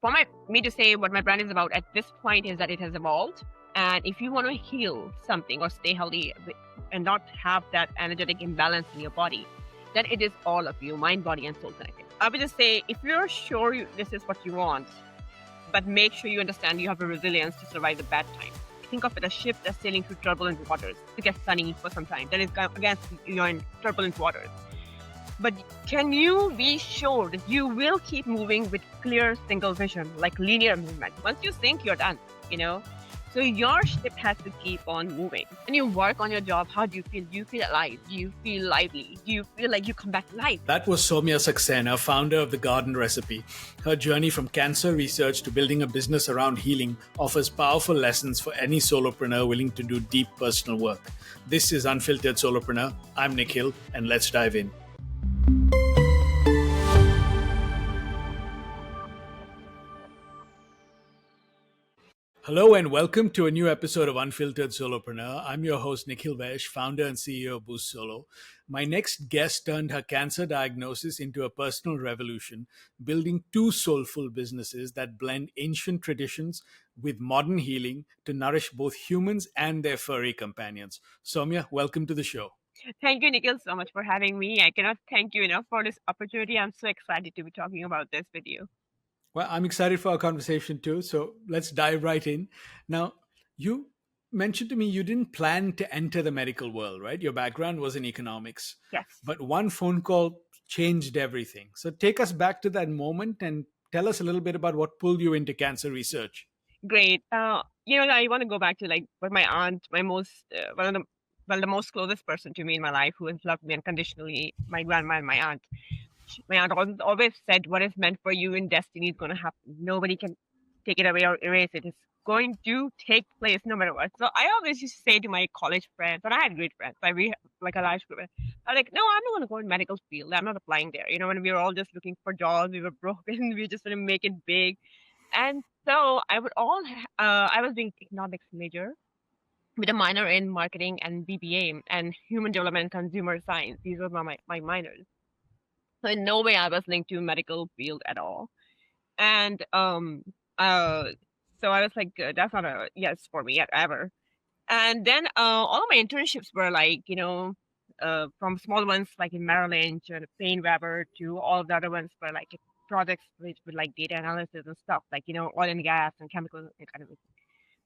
for me to say what my brand is about at this point is that it has evolved. And if you want to heal something or stay healthy and not have that energetic imbalance in your body, then it is all of you, mind, body, and soul connected. I would just say, if you're sure this is what you want, but make sure you understand you have a resilience to survive the bad times. Think of it as a ship that's sailing through turbulent waters. It gets sunny for some time, then it's against you're in turbulent waters. But can you be sure that you will keep moving with clear single vision, like linear movement? Once you sink, you're done, So your ship has to keep on moving. When you work on your job, how do you feel? Do you feel alive? Do you feel lively? Do you feel like you come back to life? That was Somya Saxena, founder of The Garden Recipe. Her journey from cancer research to building a business around healing offers powerful lessons for any solopreneur willing to do deep personal work. This is Unfiltered Solopreneur. I'm Nikhil, and let's dive in. Hello and welcome to a new episode of Unfiltered Solopreneur. I'm your host, Nikhil Vaish, founder and CEO of Boost Solo. My next guest turned her cancer diagnosis into a personal revolution, building two soulful businesses that blend ancient traditions with modern healing to nourish both humans and their furry companions. Somya, welcome to the show. Thank you, Nikhil, so much for having me. I cannot thank you enough for this opportunity. I'm so excited to be talking about this with you. Well, I'm excited for our conversation too. So let's dive right in. Now, you mentioned to me you didn't plan to enter the medical world, right? Your background was in economics. Yes. But one phone call changed everything. So take us back to that moment and tell us a little bit about what pulled you into cancer research. Great. I want to go back to like what my aunt, my most the most closest person to me in my life, who has loved me unconditionally, my grandma and my aunt. My aunt always said, "What is meant for you in destiny is going to happen. Nobody can take it away or erase it. It's going to take place no matter what." So I always used to say to my college friends, and I had great friends. We like a large group. I'm like, "No, I'm not going to go in medical field. I'm not applying there." When we were all just looking for jobs, we were broken. We just want to make it big. And so I was doing economics major with a minor in marketing and BBA and human development and consumer science. These were my minors. So in no way I was linked to medical field at all. And uh, so I was like, that's not a yes for me ever. And then all of my internships were like, from small ones like in Merrill Lynch and Payne Webber to all of the other ones were like projects with like data analysis and stuff, like, oil and gas and chemical kind of.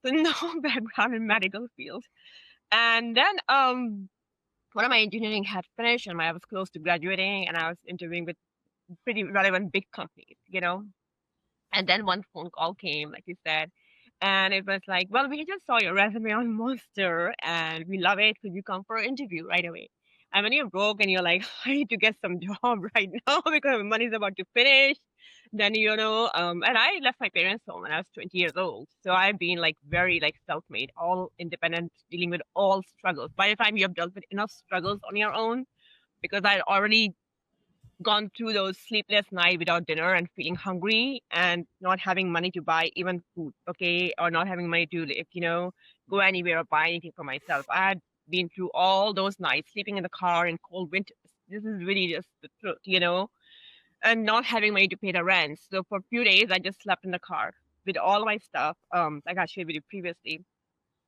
So no background in medical field. And then one of my engineering had finished and I was close to graduating and I was interviewing with pretty relevant big companies, And then one phone call came, like you said, and it was like, "Well, we just saw your resume on Monster and we love it. Could you come for an interview right away?" And when you're broke and you're like, "I need to get some job right now because my money's about to finish," then, and I left my parents' home when I was 20 years old. So I've been like very like self-made, all independent, dealing with all struggles. By the time you have dealt with enough struggles on your own, because I'd already gone through those sleepless nights without dinner and feeling hungry and not having money to buy even food, okay, or not having money to, like, go anywhere or buy anything for myself. I had been through all those nights, sleeping in the car in cold winters. This is really just the truth, and not having money to pay the rent. So for a few days, I just slept in the car with all my stuff, like I shared with you previously.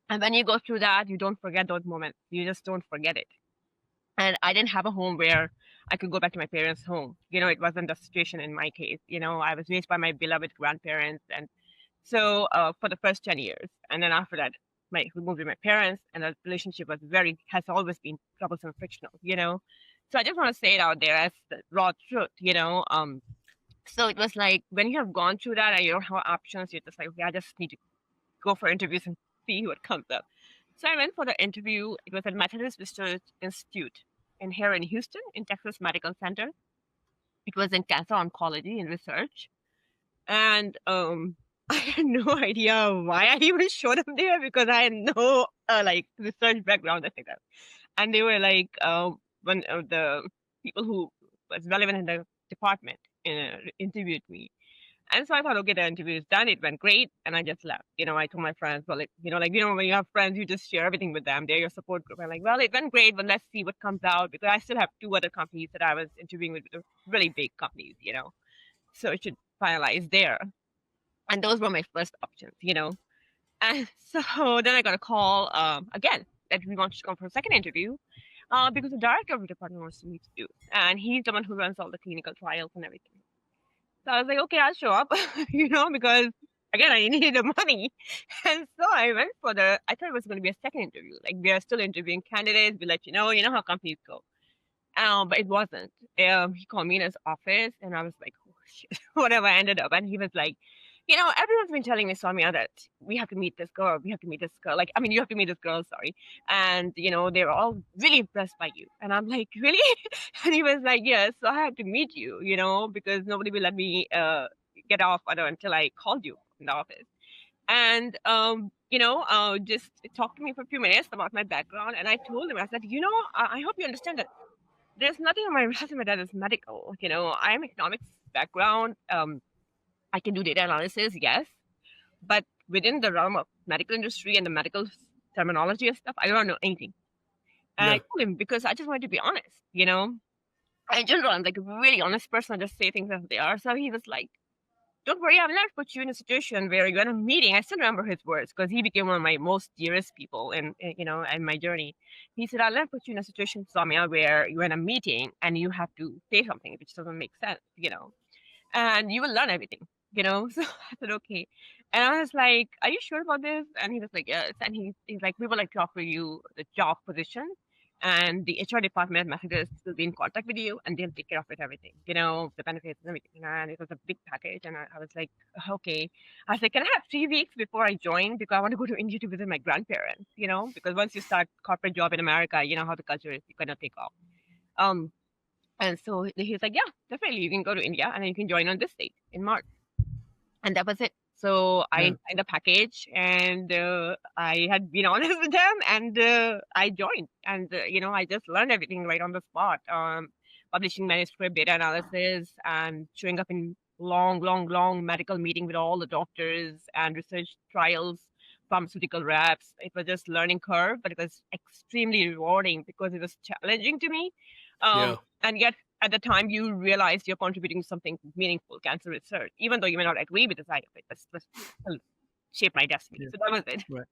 And when you go through that, you don't forget those moments. You just don't forget it. And I didn't have a home where I could go back to my parents' home. It wasn't the situation in my case. I was raised by my beloved grandparents. And so for the first 10 years. And then after that, we moved with my parents and the relationship has always been troublesome, frictional, So I just want to say it out there as the raw truth, So it was like, when you have gone through that and you don't have options, you're just like, okay, I just need to go for interviews and see what comes up. So I went for the interview. It was at Methodist Research Institute here in Houston, in Texas Medical Center. It was in cancer oncology and research. And I had no idea why I even showed up there because I had no like research background, I think. And they were like one of the people who was relevant in the department interviewed me. And so I thought, okay, the interview is done. It went great. And I just left. I told my friends, well, when you have friends, you just share everything with them. They're your support group. I'm like, well, it went great, but let's see what comes out. Because I still have two other companies that I was interviewing with, really big companies, So it should finalize there. And those were my first options, And so then I got a call again that we wanted to come for a second interview because the director of the department wants to meet you. And he's the one who runs all the clinical trials and everything. So I was like, okay, I'll show up, because again, I needed the money. And so I went for I thought it was going to be a second interview. Like, we are still interviewing candidates. We let you know how companies go. But it wasn't. He called me in his office and I was like, oh shit, whatever I ended up. And he was like, everyone's been telling me, Somya, that we have to meet this girl. We have to meet this girl. Like, I mean, you have to meet this girl, sorry. And, they were all really impressed by you. And I'm like, really? And he was like, yes, so I had to meet you, because nobody will let me get off until I called you in the office. And, just talk to me for a few minutes about my background. And I told him, I said, I hope you understand that there's nothing on my resume that is medical. I'm economics background. I can do data analysis, yes, but within the realm of medical industry and the medical terminology and stuff, I don't know anything. And I told him because I just wanted to be honest, In general, I'm like a really honest person. I just say things as they are. So he was like, don't worry, I'll never put you in a situation where you're in a meeting. I still remember his words because he became one of my most dearest people in my journey. He said, I'll never put you in a situation, Somya, where you're in a meeting and you have to say something which doesn't make sense, and you will learn everything, So I said, okay. And I was like, are you sure about this? And he was like, yes. And he's like, we would like to offer you the job position. And the HR department messages will be in contact with you and they'll take care of it, everything, the benefits and everything. And it was a big package. And I was like, okay. I was like, can I have 3 weeks before I join? Because I want to go to India to visit my grandparents, because once you start corporate job in America, you know how the culture is, you cannot take off. And so he's like, yeah, definitely. You can go to India and then you can join on this date in March. And that was it. So I signed the package and I had been honest with them and I joined. And, I just learned everything right on the spot. Publishing manuscript, data analysis, and showing up in long medical meeting with all the doctors and research trials, pharmaceutical reps. It was just learning curve, but it was extremely rewarding because it was challenging to me. And yet, at the time, you realize you're contributing to something meaningful, cancer research, even though you may not agree with the side of it. That's shape my destiny. So that was it. Right.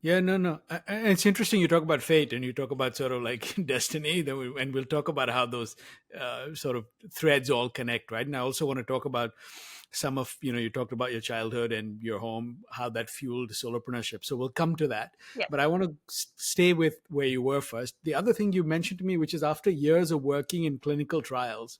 Yeah, no. It's interesting you talk about fate and you talk about sort of like destiny, and we'll talk about how those sort of threads all connect, right? And I also want to talk about some of, you talked about your childhood and your home, how that fueled solopreneurship. So we'll come to that. Yes. But I want to stay with where you were first. The other thing you mentioned to me, which is after years of working in clinical trials,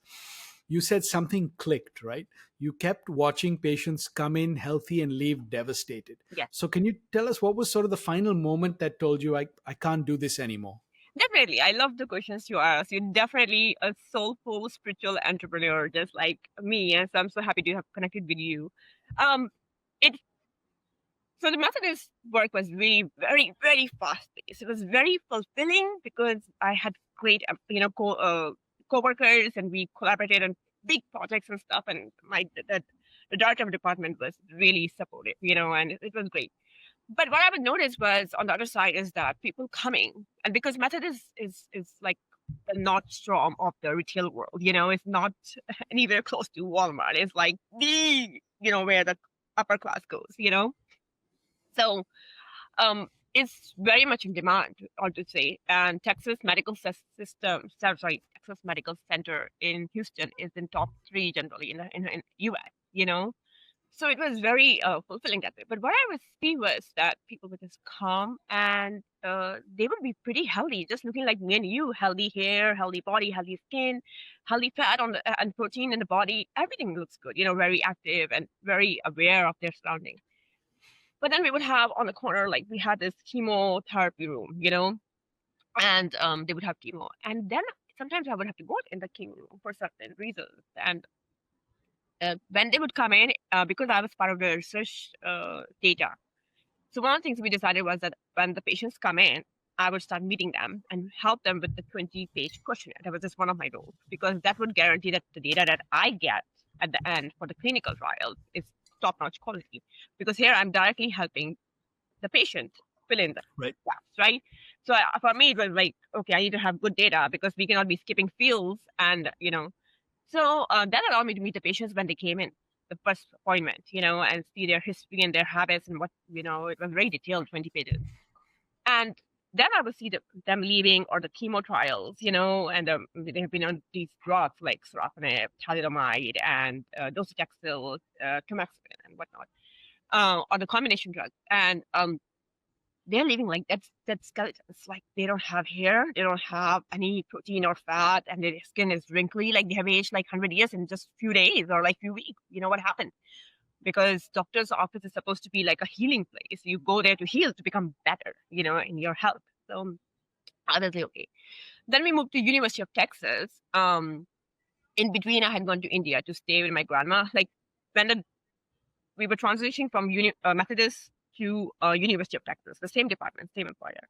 you said something clicked, right? You kept watching patients come in healthy and leave devastated. Yes. So can you tell us what was sort of the final moment that told you, I can't do this anymore? Definitely. I love the questions you asked. You're definitely a soulful spiritual entrepreneur, just like me. And so I'm so happy to have connected with you. So the Methodist work was really very, very fast paced. It was very fulfilling because I had great, co-workers and we collaborated on big projects and stuff. And the director of the department was really supportive, and it was great. But what I would notice was on the other side is that people coming, and because Method is like the Nordstrom of the retail world, it's not anywhere close to Walmart. It's like where the upper class goes, So it's very much in demand, I would say. And Texas Medical Center in Houston is in top 3 generally in US, So it was very fulfilling that way. But what I would see was that people would just come and they would be pretty healthy, just looking like me and you, healthy hair, healthy body, healthy skin, healthy fat and protein in the body. Everything looks good, very active and very aware of their surroundings. But then we would have on the corner, like we had this chemotherapy room, and they would have chemo. And then sometimes I would have to go in the chemo room for certain reasons. And when they would come in, because I was part of the research data. So one of the things we decided was that when the patients come in, I would start meeting them and help them with the 20-page questionnaire. That was just one of my roles, because that would guarantee that the data that I get at the end for the clinical trials is top-notch quality. Because here I'm directly helping the patient fill in the gaps, right? So for me, it was like, okay, I need to have good data because we cannot be skipping fields and, So that allowed me to meet the patients when they came in. the first appointment, and see their history and their habits and what, it was very detailed, 20 pages. And then I will see them leaving or the chemo trials, and they have been on these drugs like sorafenib, thalidomide, and docetaxel, tamoxifen, and whatnot, or the combination drugs. And they're living like that skeleton. It's like they don't have hair, they don't have any protein or fat, and their skin is wrinkly, like they have aged like 100 years in just few days or like few weeks. You know what happened? Because doctor's office is supposed to be like a healing place. You go there to heal, to become better, in your health. So I was like, okay. Then we moved to University of Texas. In between, I had gone to India to stay with my grandma. Like when we were transitioning from Methodist to University of Texas, the same department, same employer.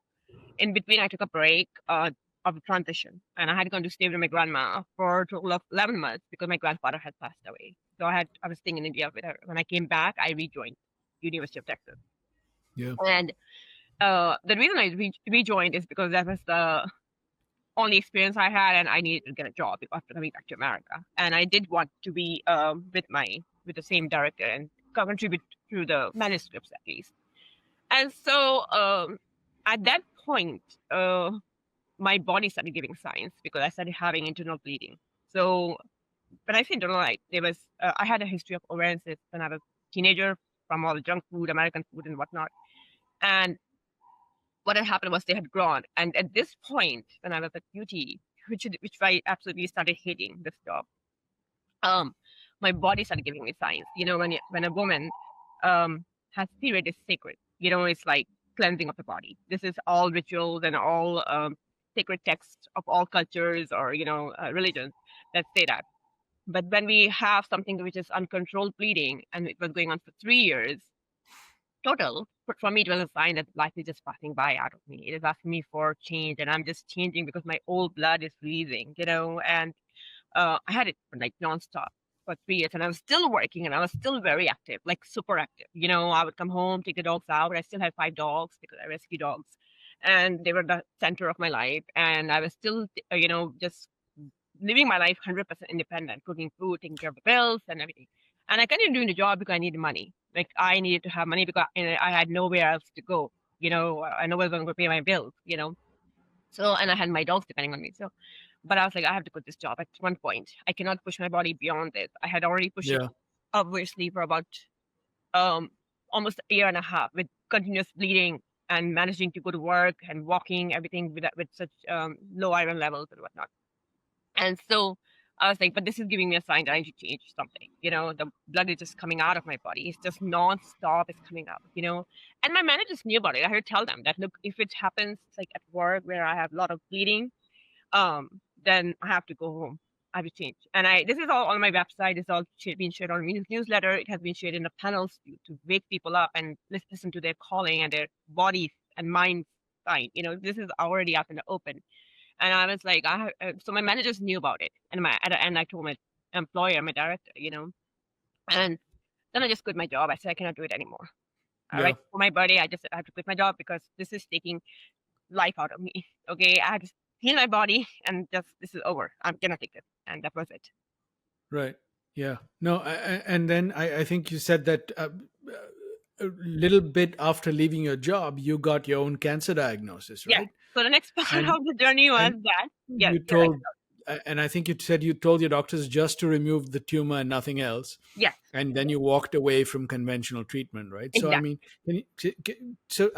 In between, I took a break of transition, and I had gone to stay with my grandma for a total of 11 months because my grandfather had passed away. So I was staying in India with her. When I came back, I rejoined University of Texas. Yeah. And the reason I rejoined is because that was the only experience I had, and I needed to get a job after coming back to America. And I did want to be with the same director and contribute to the manuscripts at least. And so at that point, my body started giving signs because I started having internal bleeding. So when I say internal, I had a history of ovarian cysts when I was a teenager from all the junk food, American food, and whatnot. And what had happened was they had grown. And at this point, when I was at UT, which I absolutely started hating this job, my body started giving me signs. When a woman has period, is sacred. It's like cleansing of the body. This is all rituals and all sacred texts of all cultures or religions that say that. But when we have something which is uncontrolled bleeding, and it was going on for 3 years total, for me, it was a sign that life is just passing by out of me. It is asking me for change, and I'm just changing because my old blood is freezing, and I had it like nonstop for 3 years, and I was still working, and I was still very active, like super active. I would come home, take the dogs out. I still had 5 dogs because I rescue dogs, and they were the center of my life. And I was still, just living my life 100% independent, cooking food, taking care of the bills and everything. And I continued doing the job because I needed money. Like I needed to have money because I had nowhere else to go. I know I was going to pay my bills. So, and I had my dogs depending on me. So, but I was like, I have to quit this job at one point. I cannot push my body beyond this. I had already pushed it Yeah. obviously for about um almost a year and a half with continuous bleeding and managing to go to work and walking, everything with such low iron levels and whatnot. And so I was like, but this is giving me a sign that I need to change something. The blood is just coming out of my body. It's just nonstop. It's coming out. And my managers knew about it. I had to tell them that, look, if it happens like at work where I have a lot of bleeding, then I have to go home. I have to change. And this is all on my website. It's all being shared on my newsletter. It has been shared in the panels to wake people up and listen to their calling and their bodies and minds sign. This is already out in the open. And I was like, so my managers knew about it, and I told my employer, my director, and then I just quit my job. I said I cannot do it anymore. Yeah. Right for my body, I have to quit my job because this is taking life out of me. Okay, I had to heal my body, and just this is over. I cannot take it, and that was it. Right. Yeah. No. And then I think you said that a little bit after leaving your job, you got your own cancer diagnosis, Yeah. right? So the next part And of the journey was and that. Yes, you you're right. told, and I think you said you told your doctors just to remove the tumor and nothing else, Yes, and then you walked away from conventional treatment, right? So I exactly. mean, so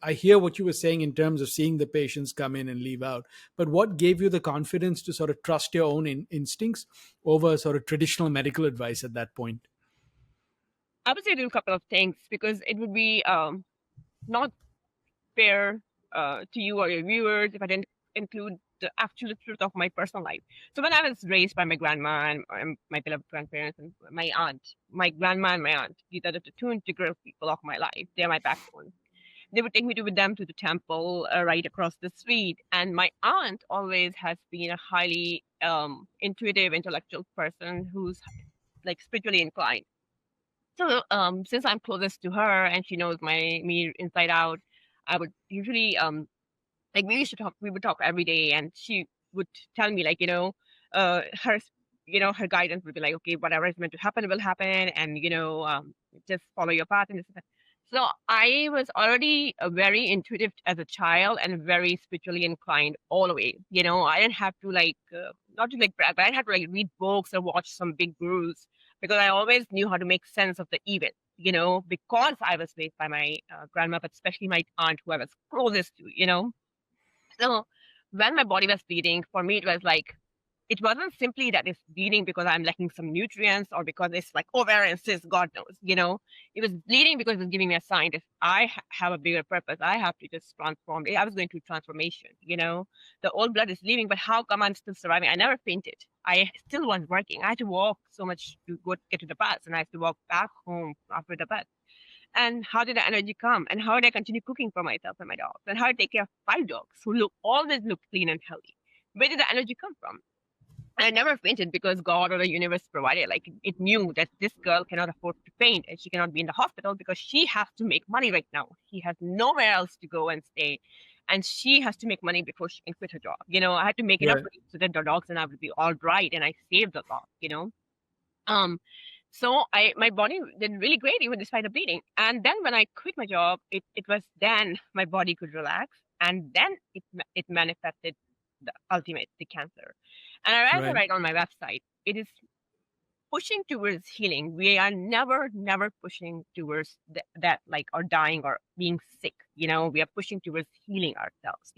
I hear what you were saying in terms of seeing the patients come in and leave out, but what gave you the confidence to sort of trust your own instincts over sort of traditional medical advice at that point? I would say do a couple of things because it would be not fair to you or your viewers if I didn't include the actual truth of my personal life. So when I was raised by my grandma and my beloved grandparents and my aunt, my grandma and my aunt, these are the two integral people of my life. They're my backbone. They would take me with them to the temple right across the street. And my aunt always has been a highly intuitive, intellectual person who's like spiritually inclined. So since I'm closest to her and she knows me inside out, I would usually like we would talk every day, and she would tell me like her her guidance would be like, okay, whatever is meant to happen will happen, and just follow your path and this and that. So I was already very intuitive as a child and very spiritually inclined all the way. I didn't have to not to brag, but I didn't have to read books or watch some big gurus because I always knew how to make sense of the event. Because I was raised by my grandma, but especially my aunt, who I was closest to. So when my body was bleeding, for me, it wasn't simply that it's bleeding because I'm lacking some nutrients or because it's like ovarian cyst, God knows. It was bleeding because it was giving me a sign that I have a bigger purpose. I have to just transform. I was going through transformation. The old blood is leaving, but how come I'm still surviving? I never fainted. I still was working. I had to walk so much to get to the bus, and I had to walk back home after the bus. And how did the energy come? And how did I continue cooking for myself and my dogs? And how did I take care of 5 dogs who always look clean and healthy? Where did the energy come from? I never fainted because God or the universe provided. Like, it knew that this girl cannot afford to faint and she cannot be in the hospital because she has to make money right now. She has nowhere else to go and stay. And she has to make money before she can quit her job. I had to make enough Right. money so that the dogs and I would be all right. And I saved a lot. Um, so my body did really great even despite the bleeding. And then when I quit my job, it was then my body could relax, and then it manifested the cancer. And as I Right. write on my website, it is pushing towards healing. We are never pushing towards that or dying or being sick. We are pushing towards healing ourselves.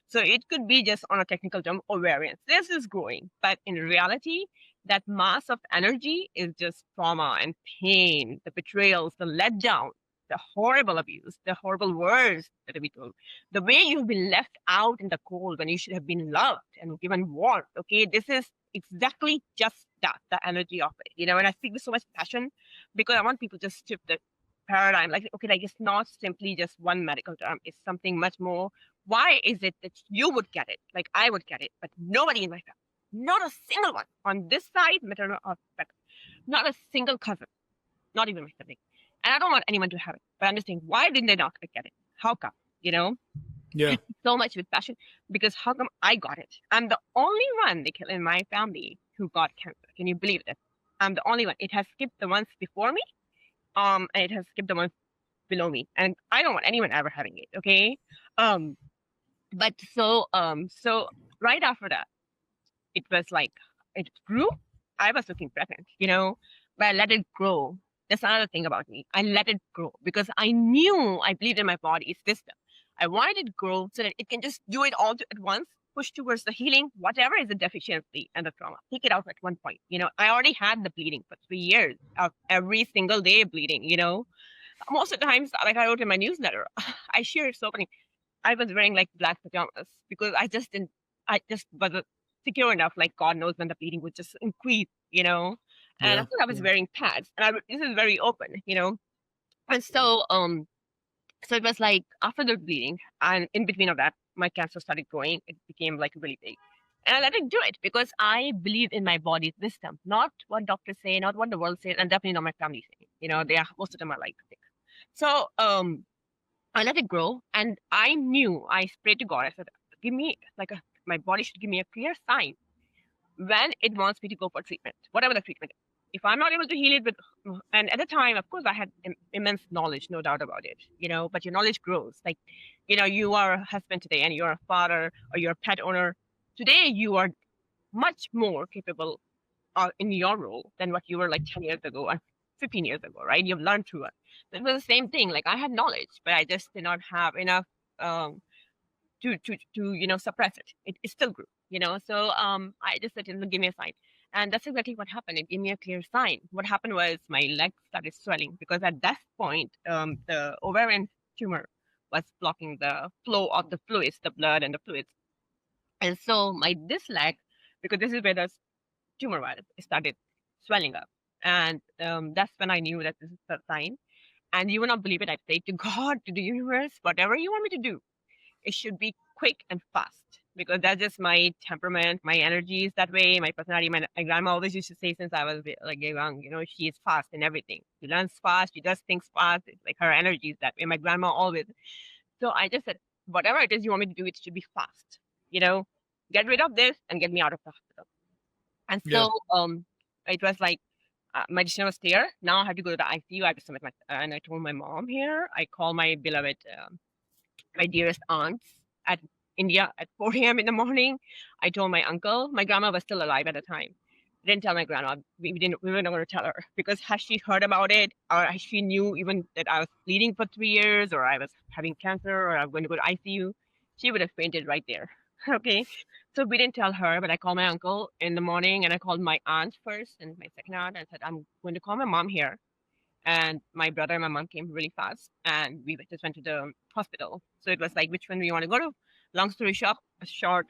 So it could be just on a technical term, ovarian. This is growing, but in reality, that mass of energy is just trauma and pain, the betrayals, the letdown, the horrible abuse, the horrible words that we told, the way you've been left out in the cold when you should have been loved and given warmth. Okay, this is exactly just that, the energy of it. And I speak with so much passion because I want people to shift the paradigm. Okay, it's not simply just one medical term, it's something much more. Why is it that you would get it, like I would get it, but nobody in my family, not a single one on this side, maternal or paternal, not a single cousin, not even my sibling. And I don't want anyone to have it, but I'm just saying, why didn't they not get it? How come? You know, Yeah. so much with passion, because how come I got it? I'm the only one, Nikhil, in my family who got cancer. Can you believe that? I'm the only one. It has skipped the ones before me, and it has skipped the ones below me, and I don't want anyone ever having it. Okay, um, but so right after that, it was like it grew. I was looking pregnant, but I let it grow. That's another thing about me. I let it grow because I knew I believed in my body's system. I wanted it to grow so that it can just do it all at once, push towards the healing, whatever is the deficiency and the trauma, take it out at one point. I already had the bleeding for 3 years of every single day bleeding. Most of the times, like I wrote in my newsletter, I shared so many. I was wearing like black pajamas because I just wasn't secure enough. Like, God knows when the bleeding would just increase. And Yeah. of course I was wearing pads, and this is very open. And so it was like after the bleeding and in between of that, my cancer started growing. It became like really big. And I let it do it because I believe in my body's wisdom, not what doctors say, not what the world says, and definitely not my family saying. Most of them are like sick. So I let it grow, and I knew, I prayed to God. I said, give me my body should give me a clear sign when it wants me to go for treatment, whatever the treatment is. If I'm not able to heal it and at the time, of course, I had immense knowledge, no doubt about it, but your knowledge grows. Like, you are a husband today and you're a father or you're a pet owner. Today, you are much more capable in your role than what you were like 10 years ago or 15 years ago, right? You've learned through it. It was the same thing. Like, I had knowledge, but I just did not have enough um, to suppress it. It still grew. So I just said, give me a sign. And that's exactly what happened. It gave me a clear sign. What happened was my legs started swelling because at that point, the ovarian tumor was blocking the flow of the fluids, the blood and the fluids. And so this leg, because this is where the tumor was, it started swelling up. And that's when I knew that this is the sign. And you will not believe it. I say to God, to the universe, whatever you want me to do, it should be quick and fast because that's just my temperament, my energy is that way, my personality. My grandma always used to say since I was like young, she is fast in everything. She learns fast, she does things fast. It's like her energy is that way. My grandma always. So I just said, whatever it is you want me to do, it should be fast. You know, get rid of this and get me out of the hospital. And Yeah. so it was like my decision was clear. Now I have to go to the ICU. I have to submit my, and I told my mom here. I called my beloved, my dearest aunts at India at 4 a.m. in the morning. I told my uncle. My grandma was still alive at the time. I didn't tell my grandma. We were not going to tell her because has she heard about it or has she knew even that I was bleeding for 3 years or I was having cancer or I'm going to go to ICU, she would have fainted right there. Okay. So we didn't tell her, but I called my uncle in the morning and I called my aunt first and my second aunt and said, I'm going to call my mom here. And my brother and my mom came really fast and we just went to the hospital. So it was like, which one do you want to go to? Long story short,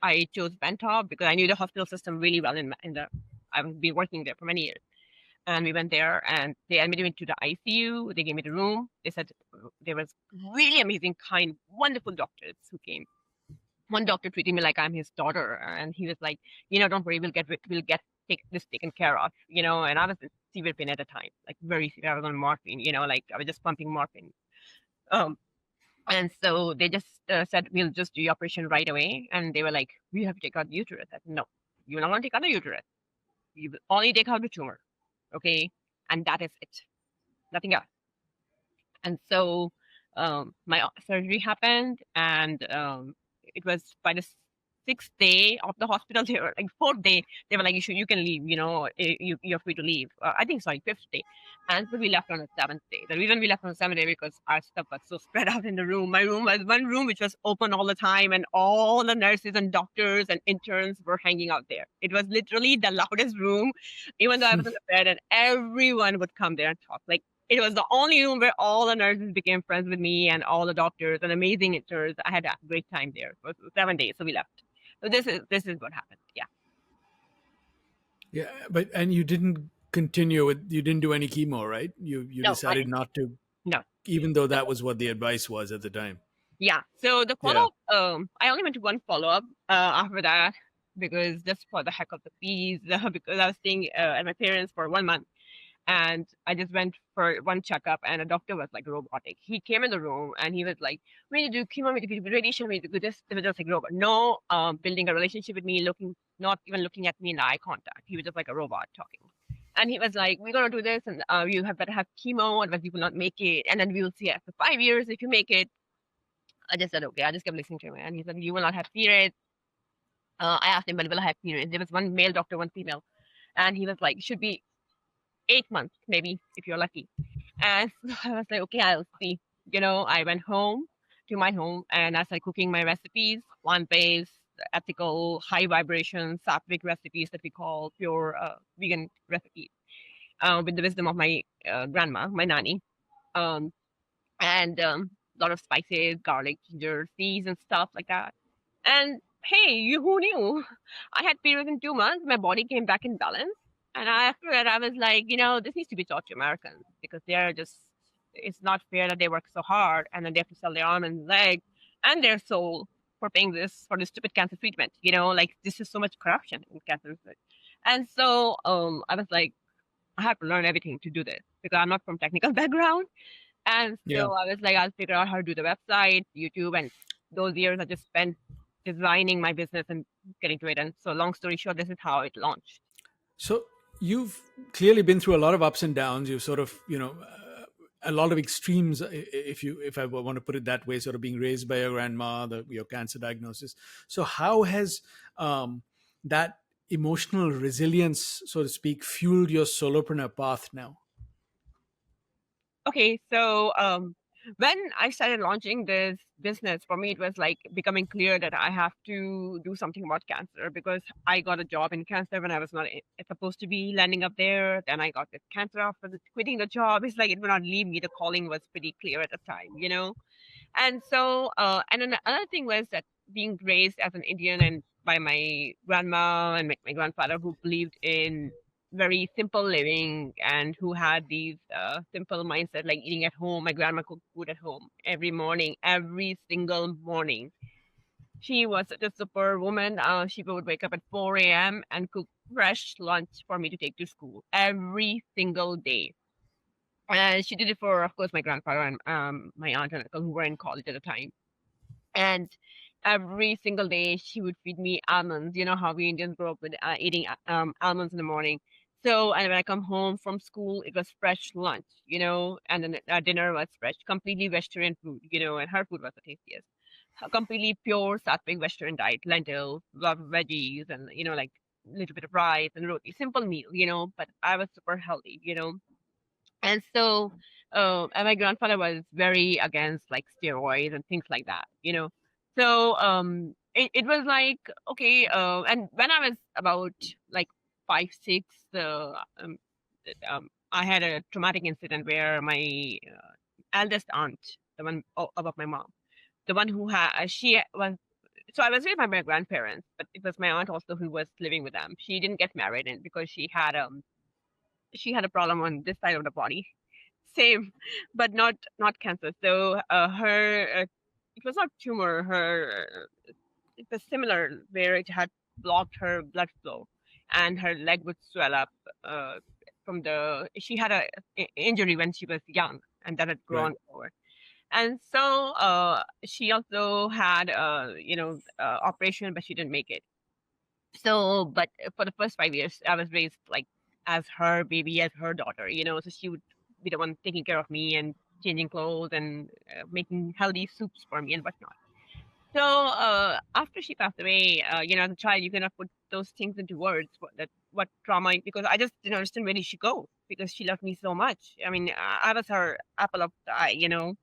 I chose Bentop because I knew the hospital system really well in the, I've been working there for many years. And we went there and they admitted me to the ICU. They gave me the room. They said there was really amazing, kind, wonderful doctors who came. One doctor treated me like I'm his daughter, and he was like, don't worry, we'll get take this taken care of, And I was in severe pain at the time, like very severe. I was on morphine, like I was just pumping morphine. Um, and so they just said we'll just do the operation right away, and they were like, we have to take out the uterus. I said, no, you're not going to take out the uterus. You will only take out the tumor, okay, and that is it, nothing else. And so my surgery happened, and it was by the sixth day of the hospital. They were like fourth day. They were like, you can leave. You're free to leave. I think sorry, fifth day, and so we left on the seventh day. The reason we left on the seventh day because our stuff was so spread out in the room. My room was one room which was open all the time, and all the nurses and doctors and interns were hanging out there. It was literally the loudest room, even though I was in the bed, and everyone would come there and talk. Like it was the only room where all the nurses became friends with me and all the doctors and amazing interns. I had a great time there for 7 days, so we left. So this is what happened. Yeah. Yeah, but and you didn't continue with you didn't do any chemo, right? You No, I decided didn't. not to, No. even though that was what the advice was at the time. Yeah. So the follow Yeah. up, I only went to one follow up after that because just for the heck of the fees, because I was staying at my parents for 1 month. And I just went for one checkup, and a doctor was like robotic. He came in the room and he was like, "We need to do chemo, we need to do radiation, we need to do this." It was just like robot, no building a relationship with me, not even looking at me in the eye contact. He was just like a robot talking. And he was like, "We're gonna do this, and you have better have chemo, otherwise you will not make it, and then we will see after 5 years if you make it." I just said, "Okay." I just kept listening to him, and he said, "You will not have periods." I asked him, "When will I have periods?" There was one male doctor, one female, and he was like, "Should be 8 months, maybe if you're lucky." And so I was like, okay, I'll see. I went home to my home and I started cooking my recipes, plant-based, ethical, high vibration, sattvic recipes that we call pure vegan recipes, with the wisdom of my grandma, my nanny. Um, and a lot of spices, garlic, ginger, seeds, and stuff like that. And hey, who knew? I had periods in 2 months. My body came back in balance. And after that, I was like, this needs to be taught to Americans because they're just, it's not fair that they work so hard and then they have to sell their arm and leg and their soul for paying this, for this stupid cancer treatment. Like this is so much corruption in cancer research. And so I was like, I have to learn everything to do this because I'm not from technical background. And Yeah. so I was like, I'll figure out how to do the website, YouTube, and those years I just spent designing my business and getting to it. And so, long story short, this is how it launched. So you've clearly been through a lot of ups and downs. You've sort of, a lot of extremes, if I want to put it that way, sort of being raised by your grandma, your cancer diagnosis. So how has that emotional resilience, so to speak, fueled your solopreneur path now? Okay, so when I started launching this business, for me, it was like becoming clear that I have to do something about cancer because I got a job in cancer when I was not supposed to be landing up there. Then I got this cancer after quitting the job. It's like it would not leave me. The calling was pretty clear at the time. And so, and then another thing was that being raised as an Indian and by my grandma and my grandfather who believed in very simple living and who had these simple mindset like eating at home. My grandma cooked food at home every morning, every single morning. She was such a super woman. She would wake up at 4 a.m. and cook fresh lunch for me to take to school every single day. And she did it for, of course, my grandfather and my aunt and uncle who were in college at the time. And every single day she would feed me almonds. You know how we Indians grow up with eating almonds in the morning. So, and when I come home from school, it was fresh lunch, and then dinner was fresh, completely vegetarian food, and her food was the tastiest. A completely pure sattvic Western diet, lentils, lot of veggies, and like a little bit of rice and roti, simple meal, but I was super healthy, and so, and my grandfather was very against like steroids and things like that, So, it was like, okay, and when I was about like 5, 6, I had a traumatic incident where my eldest aunt, the one above my mom, the one who had, she was, so I was with my grandparents, but it was my aunt also who was living with them. She didn't get married, and because she had a problem on this side of the body, same, but not cancer. So her it was not tumor. It was similar where it had blocked her blood flow, and her leg would swell up. Uh, from the She had a injury when she was young, and that had Right. grown forward. And so she also had operation, but she didn't make it. So, but for the first 5 years, I was raised like as her baby, as her daughter, so she would be the one taking care of me and changing clothes and making healthy soups for me and whatnot. So, after she passed away, as a child, you cannot put those things into words, what trauma, because I just didn't understand where did she go, because she loved me so much. I mean, I was her apple of the eye,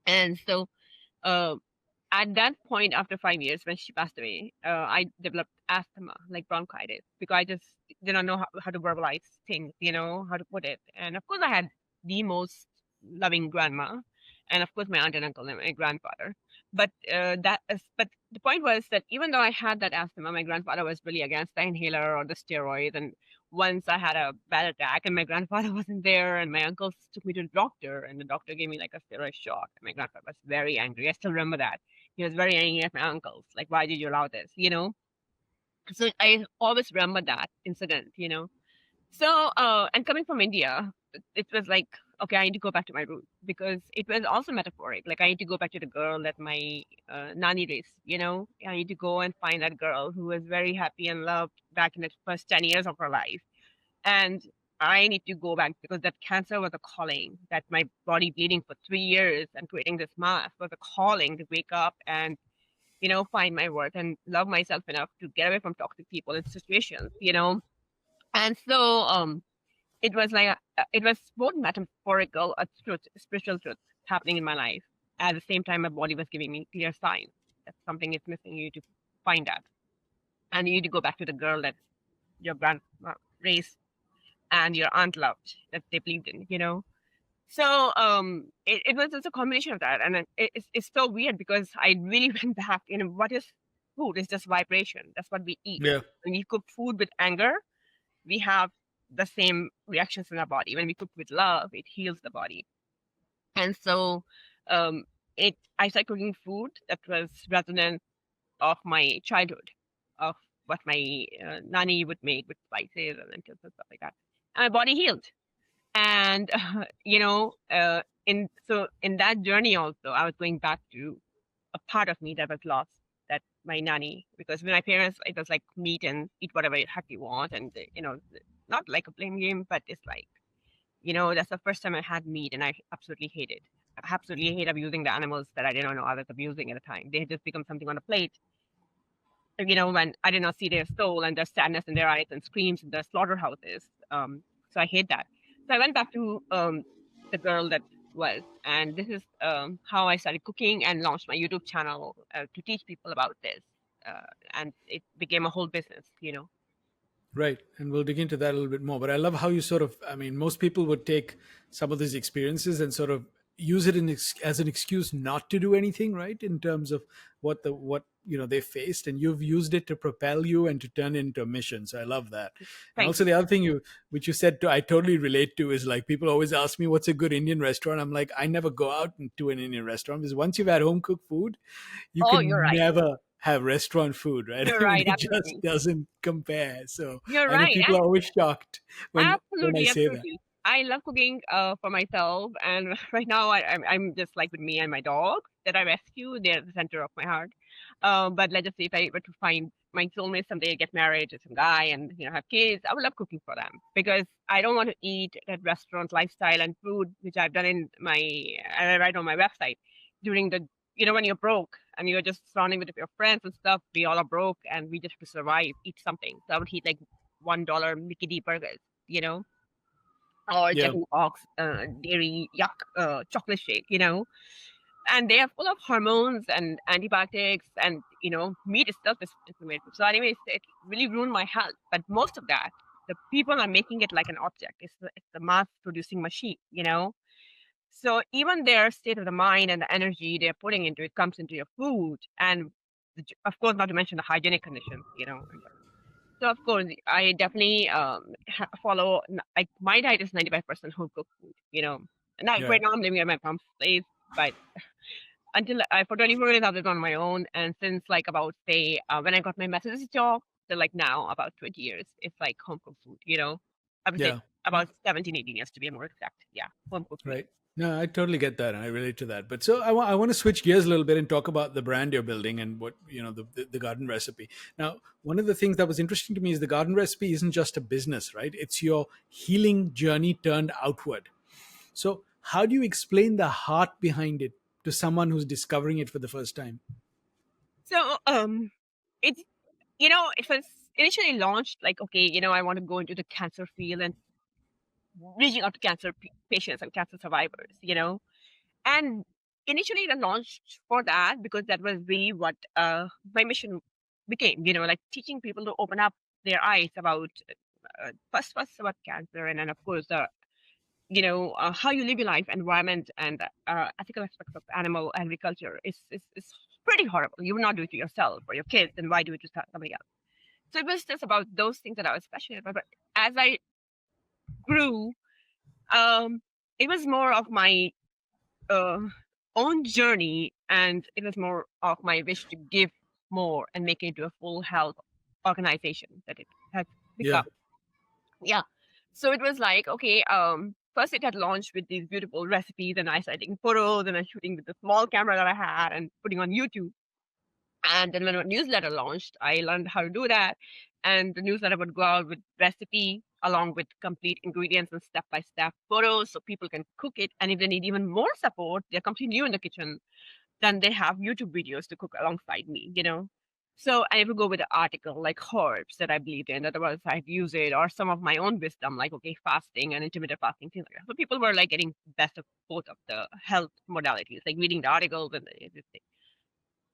and so, uh, at that point, after 5 years, when she passed away, I developed asthma, like bronchitis, because I just did not know how to verbalize things, how to put it. And of course, I had the most loving grandma, and of course, my aunt and uncle and my grandfather. But the point was that even though I had that asthma, my grandfather was really against the inhaler or the steroids. And once I had a bad attack, and my grandfather wasn't there, and my uncles took me to the doctor, and the doctor gave me like a steroid shot. And my grandfather was very angry. I still remember that he was very angry at my uncles. Like, why did you allow this? So I always remember that incident. So, and coming from India, it was like, okay, I need to go back to my roots, because it was also metaphoric. Like, I need to go back to the girl that my nanny raised. I need to go and find that girl who was very happy and loved back in the first 10 years of her life. And I need to go back, because that cancer was a calling, that my body bleeding for 3 years and creating this mass was a calling to wake up and find my worth and love myself enough to get away from toxic people and situations. And so it was like it was both metaphorical, a truth, spiritual truth happening in my life. At the same time, my body was giving me clear signs that something is missing. You need to find that, and you need to go back to the girl that your grandma raised and your aunt loved, that they believed in. So it was just a combination of that, and then it's so weird, because I really went back. What is food? It's just vibration. That's what we eat. Yeah. When you cook food with anger, we have the same reactions in our body. When we cook with love, it heals the body. And so, um, I started cooking food that was resonant of my childhood, of what my nanny would make with spices and lentils and stuff like that. And my body healed. And in that journey also, I was going back to a part of me that was lost, that my nanny, because with my parents it was like meat and eat whatever the heck you want, and not like a blame game, but it's like, that's the first time I had meat, and I absolutely hate it. I absolutely hate abusing the animals that I didn't know I was abusing at the time. They had just become something on a plate, when I did not see their soul and their sadness in their eyes and screams in the slaughterhouses. So I hate that. So I went back to the girl that was, and this is how I started cooking and launched my YouTube channel to teach people about this. And it became a whole business. Right. And we'll dig into that a little bit more. But I love how you sort of, I mean, most people would take some of these experiences and sort of use it as an excuse not to do anything, right? In terms of what they faced, and you've used it to propel you and to turn it into a mission. So I love that. And Thank also you. the other thing which you said I totally relate to, is like, people always ask me what's a good Indian restaurant. I'm like, I never go out to an Indian restaurant, because once you've had home cooked food, you Oh, you're can right. never have restaurant food, right? You're I mean, right. it just Absolutely. doesn't compare. So You're I know right. people are always shocked when I Absolutely, say that. absolutely. I love cooking for myself, and right now I'm just like with me and my dog that I rescue. They're the center of my heart. But let's just say if I were to find my soulmate someday, get married to some guy, and have kids, I would love cooking for them because I don't want to eat that restaurant lifestyle and food, which I've done in my I write on my website during the when you're broke and you're just surrounding with your friends and stuff. We all are broke and we just have to survive, eat something. So I would eat like $1 Mickey D burgers, or Jack Yeah. in the Box dairy yuck chocolate shake, and they are full of hormones and antibiotics, and meat itself is inflammatory. So anyways, it really ruined my health. But most of that, the people are making it like an object. It's the mass producing machine, so even their state of the mind and the energy they're putting into it comes into your food, and of course, not to mention the hygienic conditions, so of course, I definitely follow like my diet is 95% home cooked food. And Yeah. right now I'm living at my mom's place, but until I for 24 years I was on my own, and since like about say when I got my master's job, till like now about 20 years, it's like home cooked food. I would say Yeah. about 17, 18 years to be more exact. Yeah, home cooked meal. Right. No, I totally get that, and I relate to that. But so I want to switch gears a little bit and talk about the brand you're building and what the garden recipe. Now, one of the things that was interesting to me is the garden recipe isn't just a business, right? It's your healing journey turned outward. So, how do you explain the heart behind it to someone who's discovering it for the first time? So it's it was initially launched like okay, I want to go into the cancer field and reaching out to cancer patients and cancer survivors, and initially it launched for that because that was really what my mission became, like teaching people to open up their eyes about first about cancer, and then of course how you live your life, environment, and ethical aspects of animal agriculture is pretty horrible. You would not do it to yourself or your kids, and why do it to somebody else? So it was just about those things that I was passionate about. But as I grew, um, it was more of my uh, own journey, and it was more of my wish to give more and make it into a full health organization that it has Yeah. become. Yeah. So it was like, okay, first it had launched with these beautiful recipes, and I started taking photos and then shooting with the small camera that I had and putting on YouTube. And then when a newsletter launched, I learned how to do that. And the newsletter would go out with recipe along with complete ingredients and step-by-step photos so people can cook it. And if they need even more support, they're completely new in the kitchen, then they have YouTube videos to cook alongside me. So I would go with an article like herbs that I believed in, otherwise I'd use it, or some of my own wisdom, like okay, fasting and intermittent fasting, things like that. So people were like getting best of both of the health modalities, like reading the articles and everything.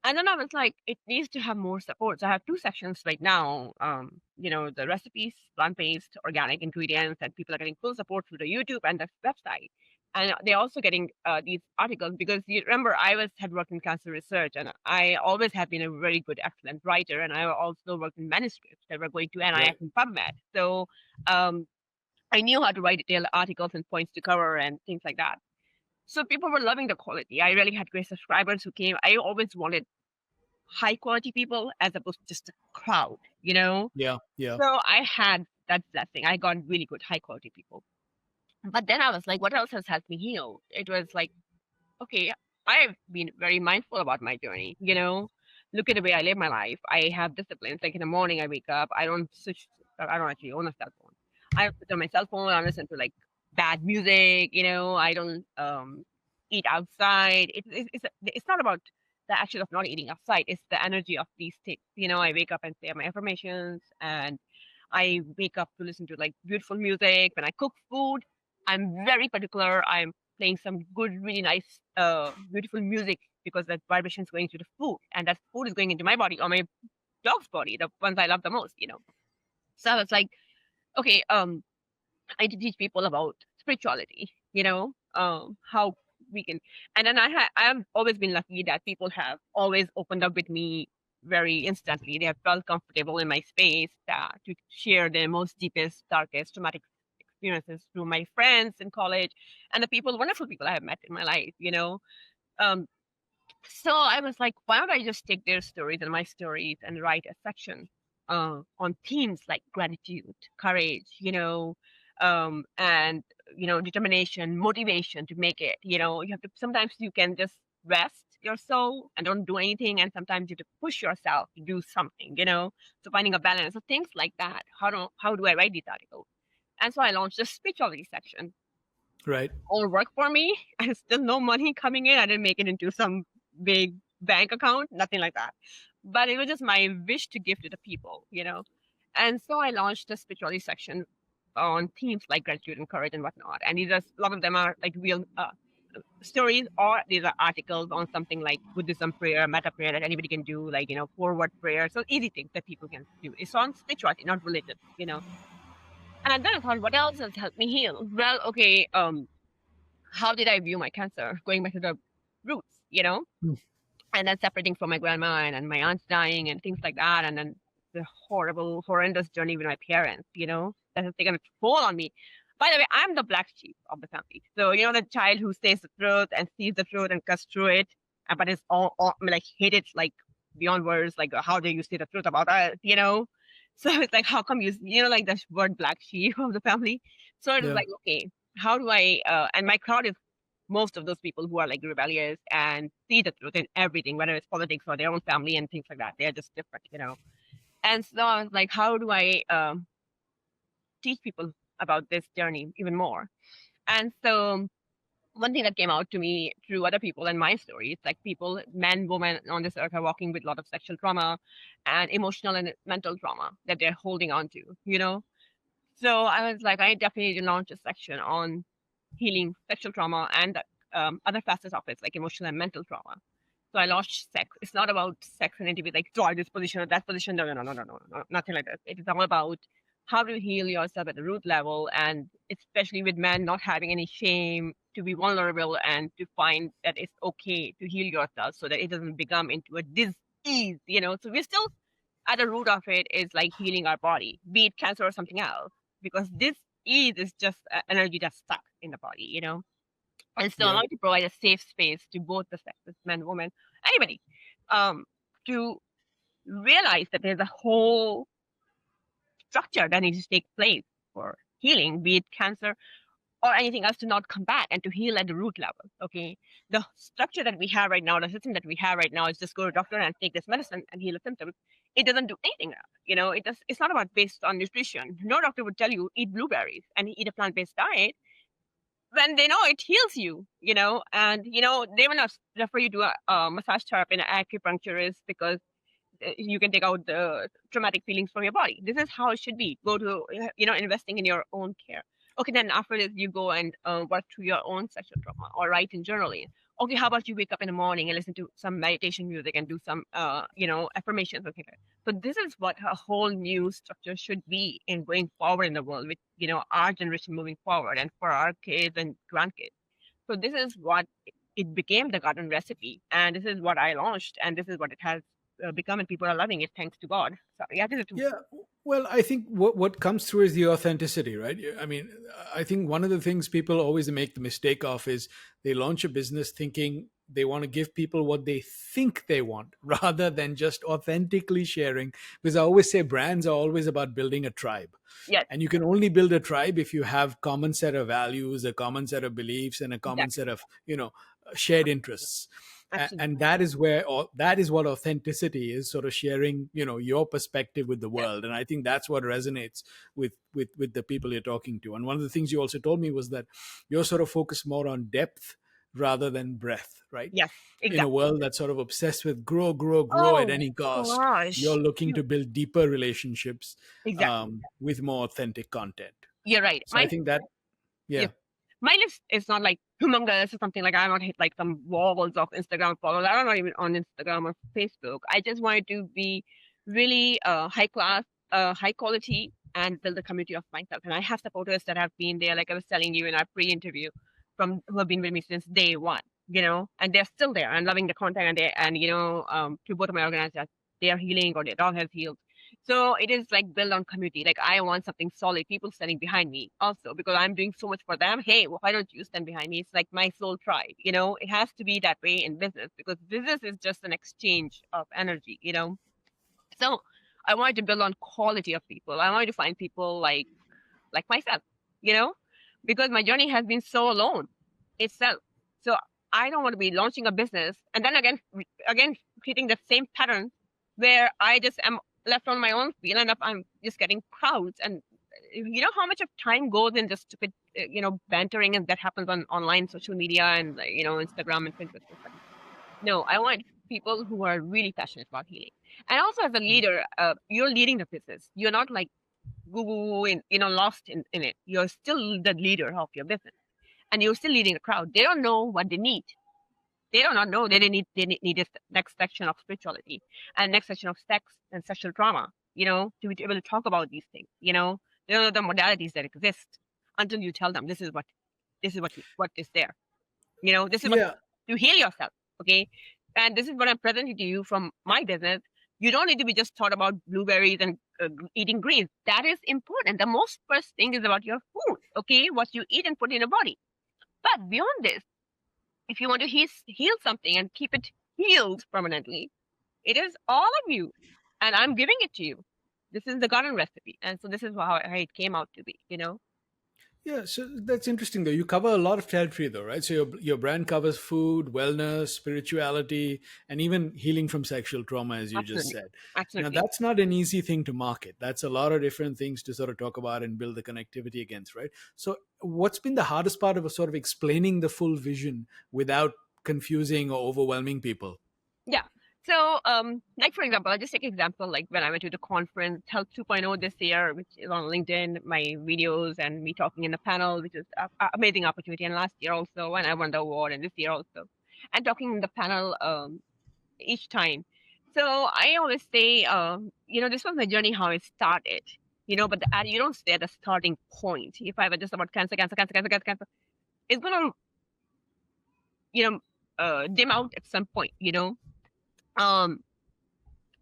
And then I was like, it needs to have more support. So I have two sections right now. The recipes, plant-based, organic ingredients, and people are getting full support through the YouTube and the website. And they're also getting these articles because you remember had worked in cancer research, and I always have been a very good, excellent writer, and I also worked in manuscripts that were going to NIS Right. and PubMed. So um, I knew how to write detailed articles and points to cover and things like that. So people were loving the quality. I really had great subscribers who came. I always wanted high quality people as opposed to just a crowd. Yeah. Yeah. So I had that blessing. I got really good high quality people. But then I was like, what else has helped me heal? It was like, okay, I've been very mindful about my journey. Look at the way I live my life. I have disciplines. Like in the morning, I wake up. I don't actually own a cell phone. I don't put on my cell phone. I don't listen to like bad music. I don't eat outside. It's not about the action of not eating outside. It's the energy of these things. I wake up and say my affirmations, and I wake up to listen to like beautiful music. When I cook food, I'm very particular. I'm playing some good, really nice, beautiful music because that vibration is going to the food, and that food is going into my body or my dog's body, the ones I love the most. So I was like, okay, I need to teach people about spirituality, how we can, and then I have always been lucky that people have always opened up with me very instantly. They have felt comfortable in my space to share their most deepest, darkest, traumatic experiences through my friends in college and the wonderful people I have met in my life. Um, so I was like, why don't I just take their stories and my stories and write a section on themes like gratitude, courage, and determination, motivation to make it. You have to sometimes you can just rest your soul and don't do anything. And sometimes you have to push yourself to do something, so finding a balance. So things like that. How do I write these articles? And so I launched the spirituality section. Right. All work for me and still no money coming in. I didn't make it into some big bank account, nothing like that. But it was just my wish to give to the people. And so I launched the spirituality section on themes like gratitude and courage and whatnot. And these are, a lot of them are like real stories, or these are articles on something like Buddhism prayer, metta prayer that anybody can do, like, forward prayer. So easy things that people can do. It's on spirituality, not religion. And then I thought, what else has helped me heal? Well, okay, how did I view my cancer? Going back to the roots. Mm. And then separating from my grandma and my aunt's dying and things like that. And then the horrible, horrendous journey with my parents, that has taken a toll on me. By the way, I'm the black sheep of the family. So, the child who says the truth and sees the truth and cuts through it, but it's all like, hate it, like, beyond words, like, how dare you say the truth about us? So it's like, how come like the word black sheep of the family? So it was Yeah. like, okay, how do I, and my crowd is most of those people who are like rebellious and see the truth in everything, whether it's politics or their own family and things like that. They're just different. And so I was like, how do I teach people about this journey even more? And so one thing that came out to me through other people and my stories, like people, men, women on this earth are walking with a lot of sexual trauma and emotional and mental trauma that they're holding on to. So I was like, I definitely need to launch a section on healing sexual trauma and other facets of it, like emotional and mental trauma. So I launched sex. It's not about sex and intimacy, like try this position or that position. No, no, no, no, no, no, no, nothing like that. It is all about how to heal yourself at the root level, and especially with men not having any shame to be vulnerable and to find that it's okay to heal yourself so that it doesn't become into a disease. So we're still at the root of it is like healing our body, be it cancer or something else, because this is just energy that's stuck in the body. And so I Yeah. like to provide a safe space to both the sexes, men, women, anybody, um, to realize that there's a whole structure that needs to take place for healing, be it cancer or anything else, to not come back and to heal at the root level. Okay. The structure that we have right now, the system that we have right now is just go to a doctor and take this medicine and heal the symptoms. It doesn't do anything else. It's not about based on nutrition. No doctor would tell you eat blueberries and eat a plant-based diet when they know it heals you, and they will not refer you to a massage therapy and an acupuncturist because you can take out the traumatic feelings from your body. This is how it should be. Go to, investing in your own care. Okay, then after this, you go and work through your own sexual trauma or write in journaling. Okay, how about you wake up in the morning and listen to some meditation music and do some, affirmations. Okay, so this is what a whole new structure should be in going forward in the world with, our generation moving forward and for our kids and grandkids. So this is what it became, the garden recipe, and this is what I launched, and this is what it has become, and people are loving it, thanks to God. So yeah, this is Yeah. Well, I think what comes through is the authenticity, right? I mean, I think one of the things people always make the mistake of is they launch a business thinking they want to give people what they think they want rather than just authentically sharing. Because I always say brands are always about building a tribe. yes, And you can only build a tribe if you have common set of values, a common set of beliefs, and a common exactly, set of, shared interests. And absolutely, that is where that is what authenticity is, sort of sharing your perspective with the yes, world. And I think that's what resonates with the people you're talking to. And one of the things you also told me was that you're sort of focused more on depth rather than breadth, right? yes, In a exactly. world that's sort of obsessed with grow, grow, grow at Oh any cost, you're gosh, looking to build deeper relationships exactly. with more authentic content. You're right. So I think that, Yeah, yeah. my list is not like humongous or something. Like I don't hit like some walls of Instagram followers. I'm not even on Instagram or Facebook. I just wanted to be really high class, high quality, and build a community of myself. And I have supporters that have been there, like I was telling you in our pre-interview, from who have been with me since day one. And they're still there and loving the content, and to both of my organizations, they are healing or their dog has healed. So it is like built on community. Like I want something solid, people standing behind me also, because I'm doing so much for them. Hey, why don't you stand behind me? It's like my soul tribe. It has to be that way in business, because business is just an exchange of energy. So I wanted to build on quality of people. I wanted to find people like myself, you know, because my journey has been so alone itself. So I don't want to be launching a business and then again repeating the same pattern where I just am left on my own field and I'm just getting crowds. And you know how much of time goes in just stupid, bantering and that happens on online social media and Instagram and Pinterest and stuff. No, I want people who are really passionate about healing. And also as a leader, you're leading the business. You're not like goo in, lost in it. You're still the leader of your business and you're still leading the crowd. They don't know what they need. They do not know they need this next section of spirituality and next section of sex and sexual trauma, to be able to talk about these things, they don't know the modalities that exist until you tell them what is there. This is what Yeah. to heal yourself. Okay. And this is what I'm presenting to you from my business. You don't need to be just taught about blueberries and eating greens. That is important. The most first thing is about your food. Okay. What you eat and put in your body. But beyond this, if you want to heal something and keep it healed permanently, it is all of you. And I'm giving it to you. This is the garden recipe. And so this is how it came out to be. Yeah, so that's interesting though. You cover a lot of territory though, right? So your brand covers food, wellness, spirituality, and even healing from sexual trauma, as you just Absolutely. said. Now, Absolutely. that's not an easy thing to market. That's a lot of different things to sort of talk about and build the connectivity against, right? So, what's been the hardest part of sort of explaining the full vision without confusing or overwhelming people? Yeah. So, like for example, I'll just take an example, like when I went to the conference, Health 2.0 this year, which is on LinkedIn, my videos and me talking in the panel, which is an amazing opportunity. And last year also, and I won the award, and this year also, and talking in the panel each time. So I always say, this was my journey, how it started, but you don't stay at the starting point. If I were just about cancer, it's going to, dim out at some point. Um,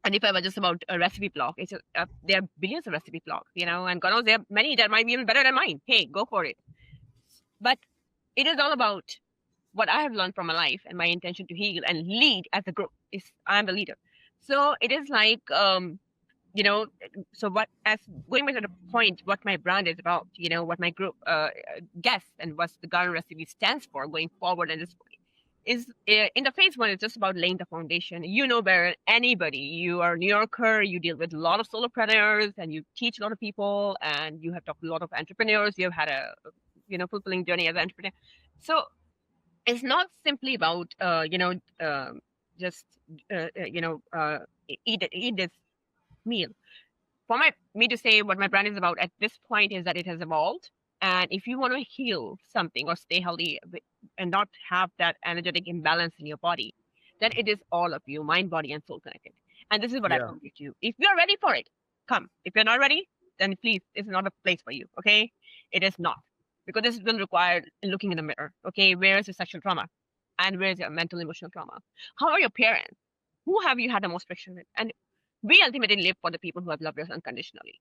And if I were just about a recipe blog, there are billions of recipe blogs, and God knows there are many that might be even better than mine. Hey, go for it. But it is all about what I have learned from my life and my intention to heal and lead as a group. Is I'm the leader. So it is like, you know, so what, as going back to the point, what my brand is about, what my group guests and what the garden recipe stands for going forward and this is in the phase one, it's just about laying the foundation. You know better than anybody. You are a New Yorker, you deal with a lot of solopreneurs and you teach a lot of people and you have talked to a lot of entrepreneurs. You have had a, fulfilling journey as an entrepreneur. So it's not simply about, just, eat this meal. For me to say what my brand is about at this point is that it has evolved. And if you want to heal something or stay healthy and not have that energetic imbalance in your body, then it is all of you, mind, body, and soul connected. And this is what I Yeah. promise you. If you're ready for it, come. If you're not ready, then please, it's not a place for you. Okay? It is not. Because this will require looking in the mirror. Okay, where is your sexual trauma? And where is your mental emotional trauma? How are your parents? Who have you had the most friction with? And we ultimately live for the people who have loved us unconditionally.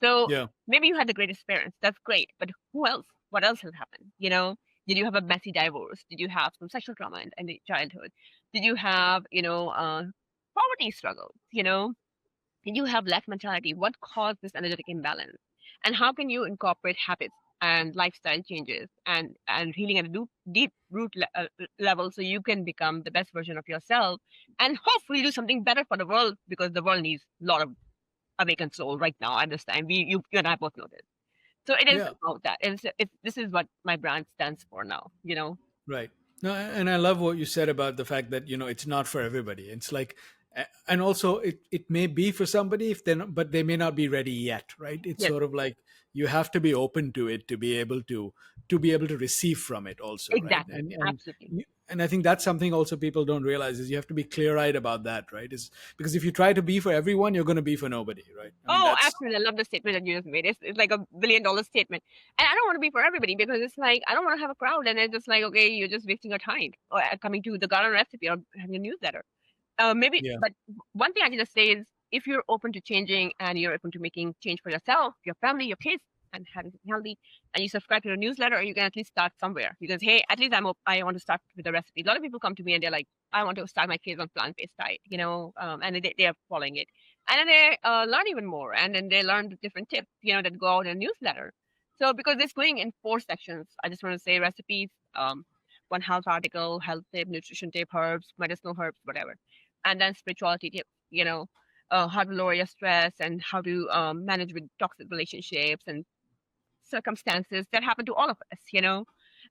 So Yeah. maybe you had the greatest parents. That's great. But who else? What else has happened? Did you have a messy divorce? Did you have some sexual trauma in childhood? Did you have, poverty struggles? Did you have lack mentality? What caused this energetic imbalance? And how can you incorporate habits and lifestyle changes and healing at a deep root level so you can become the best version of yourself and hopefully do something better for the world because the world needs a lot of awakened soul right now at this time. You and I both know this. So it is Yeah. about that. This is what my brand stands for now. Right. No, and I love what you said about the fact that it's not for everybody. It's like, and also it may be for somebody if they're not, but they may not be ready yet, right? It's Yes, sort of like you have to be open to it to be able to receive from it also, right? exactly. And Absolutely. and I think that's something also people don't realize is you have to be clear-eyed about that, right? Is because if you try to be for everyone, you're going to be for nobody, right? I mean, Oh, that's absolutely. I love the statement that you just made. It's like $1 billion statement. And I don't want to be for everybody because it's like, I don't want to have a crowd. And it's just like, okay, you're just wasting your time or coming to the garden recipe or having a newsletter. Maybe, yeah, but one thing I can just say is if you're open to changing and you're open to making change for yourself, your family, your kids, and having something healthy, and you subscribe to the newsletter, you can at least start somewhere. Because hey, at least I want to start with a recipe. A lot of people come to me and they're like, I want to start my kids on plant-based diet, and they are following it, and then they learn even more, and then they learn the different tips, that go out in a newsletter. So because it's going in 4 sections, I just want to say recipes, one health article, health tip, nutrition tip, herbs, medicinal herbs, whatever, and then spirituality tip. How to lower your stress and how to manage with toxic relationships and circumstances that happen to all of us,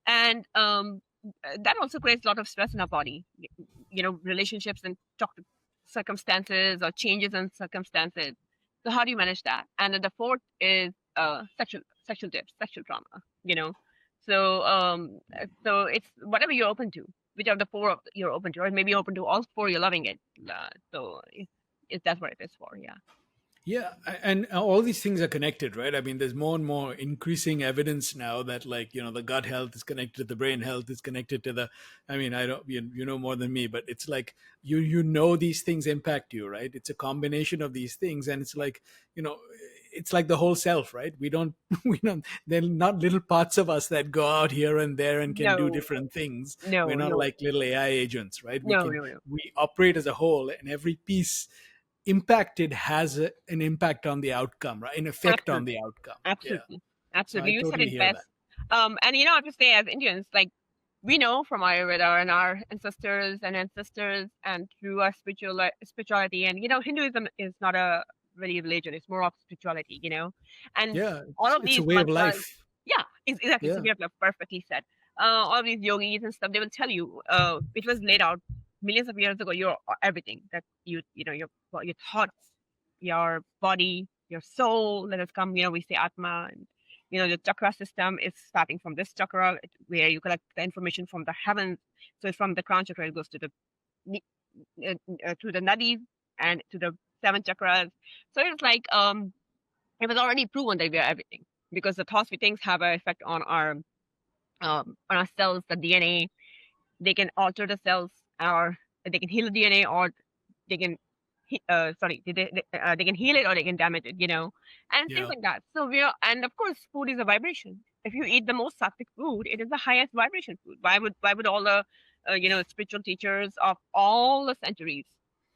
and that also creates a lot of stress in our body, relationships and toxic circumstances or changes in circumstances. So how do you manage that? And then the fourth is sexual tips, sexual trauma, so it's whatever you're open to, which are the four you're open to, or maybe open to all four, you're loving it. So that's what it is for. Yeah. Yeah, and all these things are connected, right? I mean, there's more and more increasing evidence now that, like, the gut health is connected to the brain health, is connected to the. I mean, I don't, you know more than me, but it's like these things impact you, right? It's a combination of these things, and it's like, it's like the whole self, right? We don't, we don't. They're not little parts of us that go out here and there and can do No, different things. We're no, not no, like little AI agents, right? no, no, no. We operate as a whole, and every piece impacted has an impact on the outcome, right? An effect on Absolutely. the outcome. Yeah. Absolutely. So Absolutely. I You said totally it hear best. that. And I have to say, as Indians, like, we know from Ayurveda and our ancestors and through our spirituality, and Hinduism is not a really religion, it's more of spirituality, and Yeah. all of It's a these way of mantras. life. Yeah, exactly. So Yeah. we have perfectly said. All of these yogis and stuff, they will tell you, it was laid out millions of years ago. Your everything that your thoughts, your body, your soul. Let us come. We say Atma, and the chakra system is starting from this chakra, where you collect the information from the heavens. So it's from the crown chakra, it goes to the to the nadis and to the seven chakras. So it's like it was already proven that we are everything, because the thoughts we think have an effect on our cells, the DNA. They can alter the cells, or they can heal the DNA, or they can they can heal it, or they can damage it, and things Yeah. like that. So and of course, food is a vibration. If you eat the most sattvic food, it is the highest vibration food. Why would all the spiritual teachers of all the centuries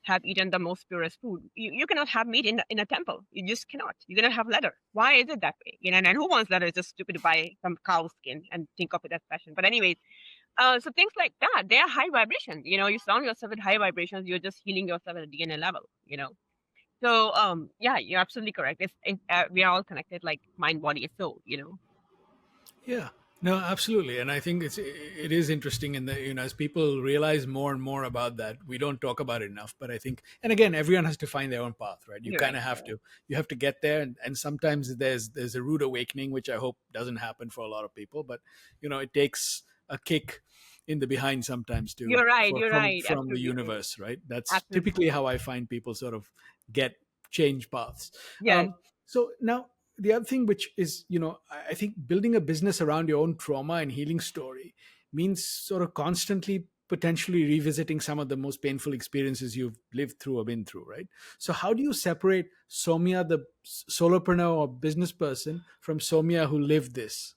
have eaten the most purest food? You cannot have meat in a temple. You just cannot. You're gonna have leather. Why is it that way? And who wants leather? It's just stupid to buy some cow skin and think of it as fashion. But anyways, so things like that, they are high vibration. You surround yourself with high vibrations, you're just healing yourself at a DNA level. So yeah, you're absolutely correct. We are all connected, like mind, body, and soul. Yeah. No, absolutely. And I think it is interesting in the, as people realize more and more about that, we don't talk about it enough. But I think, and again, everyone has to find their own path, right? You You're kind right. of have to, you have to get there. And sometimes there's a rude awakening, which I hope doesn't happen for a lot of people. But, it takes a kick in the behind sometimes to You're right. for You're right. from the Absolutely right. universe, right? That's Absolutely. typically how I find people sort of get change paths. Yes. So now the other thing, which is, I think building a business around your own trauma and healing story means sort of constantly potentially revisiting some of the most painful experiences you've lived through or been through, right? So how do you separate Somya, the solopreneur or business person, from Somya who lived this?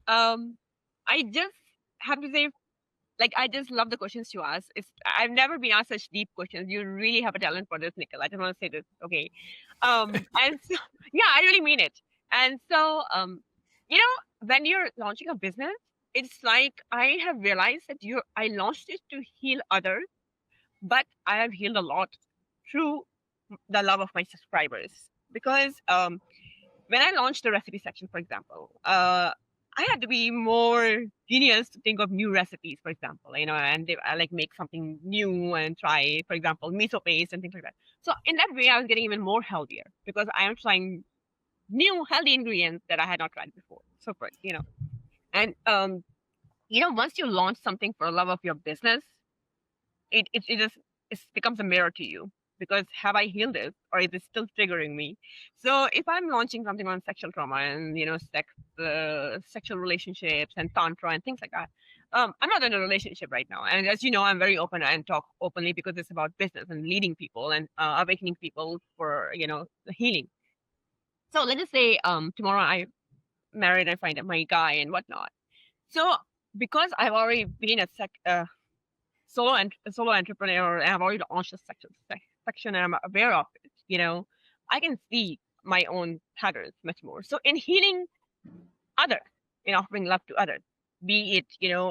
Um, I just have to say, like, I just love the questions you ask. I've never been asked such deep questions. You really have a talent for this, Nikhil. I just want to say this. Okay. And so, yeah, I really mean it. And so, when you're launching a business, it's like I have realized that I launched it to heal others, but I have healed a lot through the love of my subscribers. Because when I launched the recipe section, for example, I had to be more genius to think of new recipes, for example, and I like make something new and try, for example, miso paste and things like that. So in that way, I was getting even more healthier, because I am trying new healthy ingredients that I had not tried before. So for. And once you launch something for the love of your business, it just it becomes a mirror to you, because have I healed this, or is it still triggering me? So if I'm launching something on sexual trauma and sexual relationships and tantra and things like that, I'm not in a relationship right now, and as you know, I'm very open and talk openly, because it's about business and leading people and awakening people for the healing. So let us say tomorrow I married, I find my guy and whatnot. So because I've already been a solo entrepreneur, and I've already launched a section, and I'm aware of it. I can see my own patterns much more. So in healing others, in offering love to others, be it,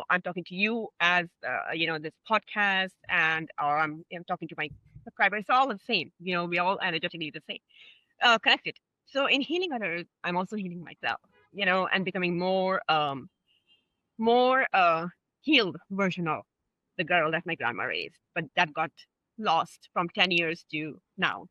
I'm talking to you as, this podcast, or I'm talking to my subscribers. It's all the same. We all energetically the same, connected. So in healing others, I'm also healing myself, and becoming more healed version of the girl that my grandma raised, but that got lost from 10 years to now.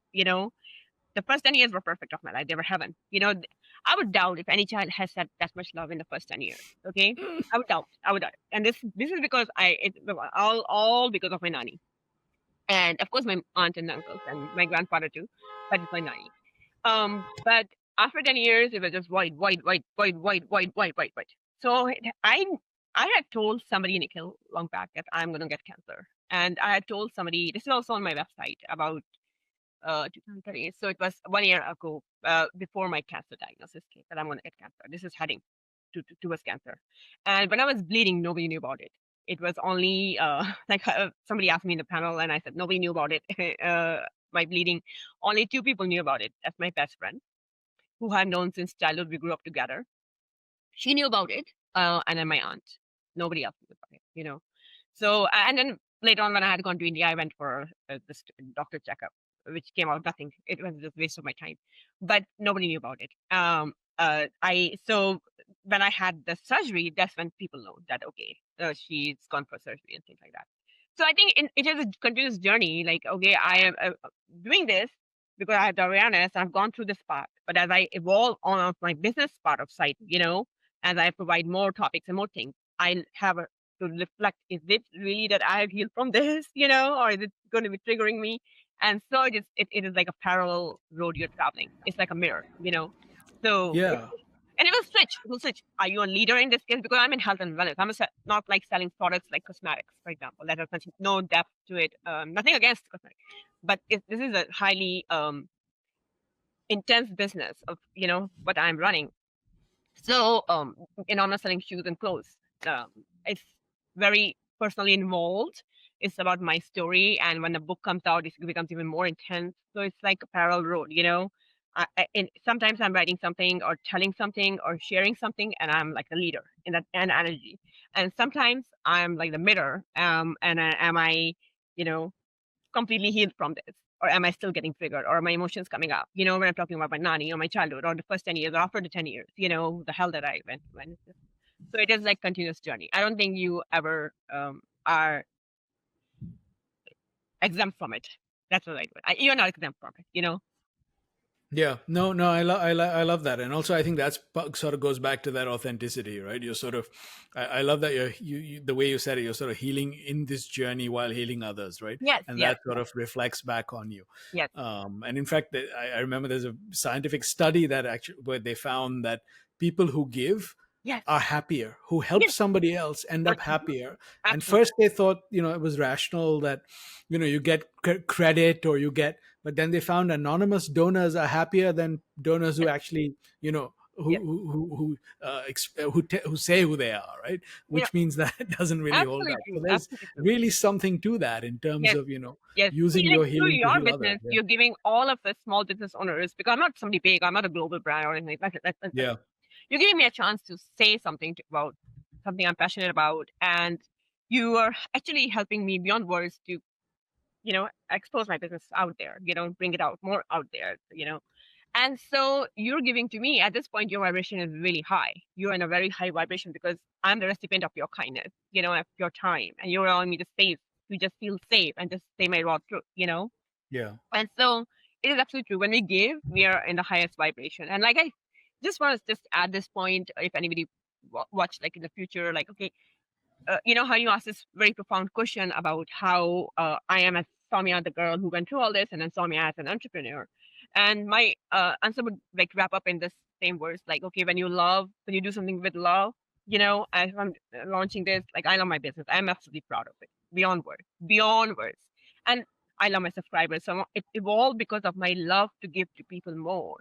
The first 10 years were perfect of my life. They were heaven. I would doubt if any child has had that much love in the first 10 years. Okay. I would doubt. I would doubt. And this is because it's all because of my nanny. And of course my aunt and uncles and my grandfather too. But it's my nanny. But after 10 years, it was just white, white, white, white, white, white, white, white, white. So I had told somebody, Nikhil, long back that I'm going to get cancer. And I had told somebody, this is also on my website, about 2030. So it was 1 year ago, before my cancer diagnosis came, that I'm going to get cancer. This is heading towards cancer. And when I was bleeding, nobody knew about it. It was only like somebody asked me in the panel, and I said nobody knew about it. My bleeding, only 2 people knew about it. That's my best friend, who I've known since childhood. We grew up together. She knew about it, and then my aunt. Nobody else knew about it. So, and then later on, when I had gone to India, I went for this doctor checkup, which came out nothing. It was just waste of my time, but nobody knew about it. So when I had the surgery, that's when people know that, okay, she's gone for surgery and things like that. So I think it is a continuous journey. Like, okay, I am doing this because I have the awareness. I've gone through this part, but as I evolve on my business part of site, as I provide more topics and more things, I have to reflect: is it really that I have healed from this, or is it going to be triggering me? And so it is like a parallel road you're traveling. It's like a mirror. So Yeah. and it will switch. It will switch. Are you a leader in this case? Because I'm in health and wellness. Not like selling products like cosmetics, for example. That has no depth to it. Nothing against cosmetics, but this is a highly intense business of what I'm running. So I'm not selling shoes and clothes. It's very personally involved. It's about my story, and when the book comes out, it becomes even more intense. So it's like a parallel road. And sometimes I'm writing something or telling something or sharing something, and I'm like the leader in that and energy. And sometimes I'm like the mirror. Am I, you know, completely healed from this? Or am I still getting triggered? Or are my emotions coming up? When I'm talking about my nanny or my childhood or the first 10 years or after the 10 years, the hell that I went through. So it is like continuous journey. I don't think you ever are exempt from it. That's the right word. You're not exempt from it. Yeah, no, I love that, and also I think that's sort of goes back to that authenticity, right? You're sort of, I love that you the way you said it, you're sort of healing in this journey while healing others, right? Yes, And yes, that sort of reflects back on you. yes, And in fact, I remember there's a scientific study that actually where they found that people who give yes, are happier, who help yes. somebody else end Or, up happier. And absolutely. first they thought, it was rational that, you get credit or you get, but then they found anonymous donors are happier than donors who Yes, actually, yes. who say who they are, right? Which means that it doesn't really hold up. Absolutely So true. there's Absolutely true. really something to that in terms Yes. of, Yes. using See, like your through healing to your heal others. business, Yeah. you're giving all of the small business owners, because I'm not somebody big, I'm not a global brand or anything. Yeah. You're giving me a chance to say something about something I'm passionate about, and you are actually helping me beyond words to, expose my business out there, bring it out more out there. And so you're giving to me at this point, your vibration is really high. You're in a very high vibration because I'm the recipient of your kindness, of your time, and you're allowing me to just feel safe and just say my raw truth. Yeah. And so it is absolutely true. When we give, we are in the highest vibration. And like I just want to just add this point, if anybody watch like in the future, like, okay, how you asked this very profound question about how I am as Somya, the girl who went through all this, and then Somya as an entrepreneur. And my answer would like wrap up in this same words, like, okay, when you do something with love, as I'm launching this, like I love my business. I'm absolutely proud of it, beyond words. And I love my subscribers. So it evolved because of my love to give to people more.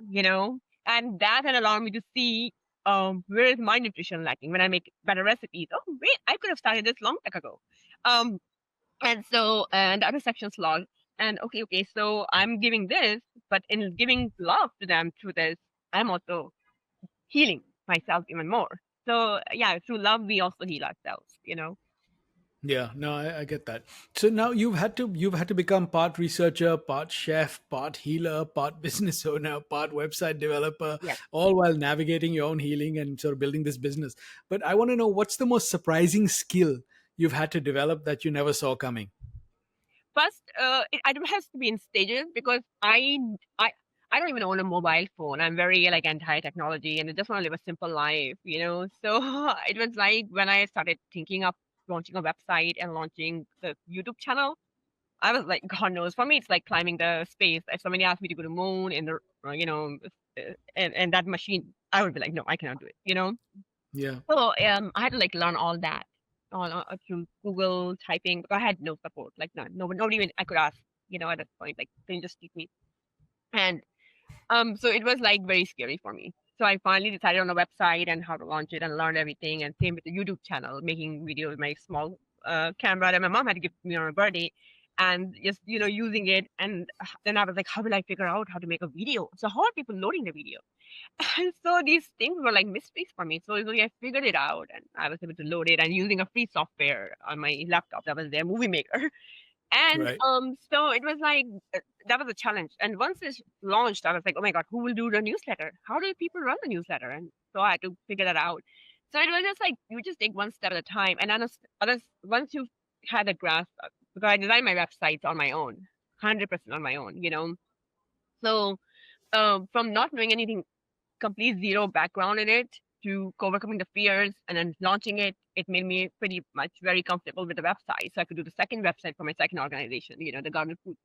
And that had allowed me to see where is my nutrition lacking when I make better recipes. Oh, wait, I could have started this long time ago. Um, and so, and the other sections log. And okay, so I'm giving this, but in giving love to them through this, I'm also healing myself even more. So yeah, through love, we also heal ourselves, you know? Yeah, no, I get that. So now you've had to become part researcher, part chef, part healer, part business owner, part website developer, Yes. all while navigating your own healing and sort of building this business. But I want to know, what's the most surprising skill you've had to develop that you never saw coming? First, it has to be in stages because I I don't even own a mobile phone. I'm very like anti-technology, and I just want to live a simple life, you know. So it was like when I started thinking of launching a website and launching the YouTube channel, I was like, God knows, for me, it's like climbing the space. If somebody asked me to go to moon in the, and that machine, I would be like, no, I cannot do it, you know. Yeah, So I had to like learn all that on through Google typing. Because I had no support, like none, nobody even I could ask, you know, at that point, like can you just teach me? And so it was like very scary for me. So I finally decided on a website and how to launch it and learned everything. And same with the YouTube channel, making videos with my small camera that my mom had to give me on my birthday, and just using it. And then I was like, how will I figure out how to make a video? So how are people loading the video? And so these things were like mysteries for me. So eventually I figured it out and I was able to load it and using a free software on my laptop that was there, Movie Maker. And right. so it was like that was a challenge. And once it's launched, I was like, oh my God, who will do the newsletter? How do people run the newsletter? And so I had to figure that out. So it was just like you just take one step at a time. And then others once you've had a grasp, because I designed my websites on my own, 100% on my own, you know. So from not knowing anything, complete zero background in it, to overcoming the fears and then launching it, it made me pretty much very comfortable with the website. So I could do the second website for my second organization, the garden food.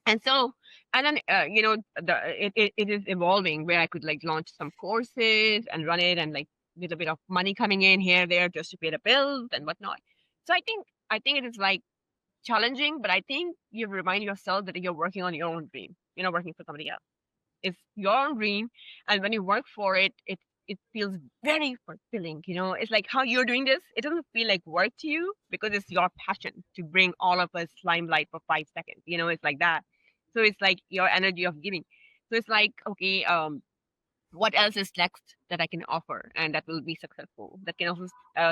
And so, and then, it is evolving where I could like launch some courses and run it and like with a bit of money coming in here, there just to pay the bills and whatnot. So I think it is like challenging, but I think you remind yourself that you're working on your own dream. You're not working for somebody else. It's your own dream, and when you work for it, it feels very fulfilling. It's like how you're doing this. It doesn't feel like work to you because it's your passion to bring all of us limelight for 5 seconds. It's like that. So it's like your energy of giving. So it's like, okay, what else is next that I can offer and that will be successful, that can also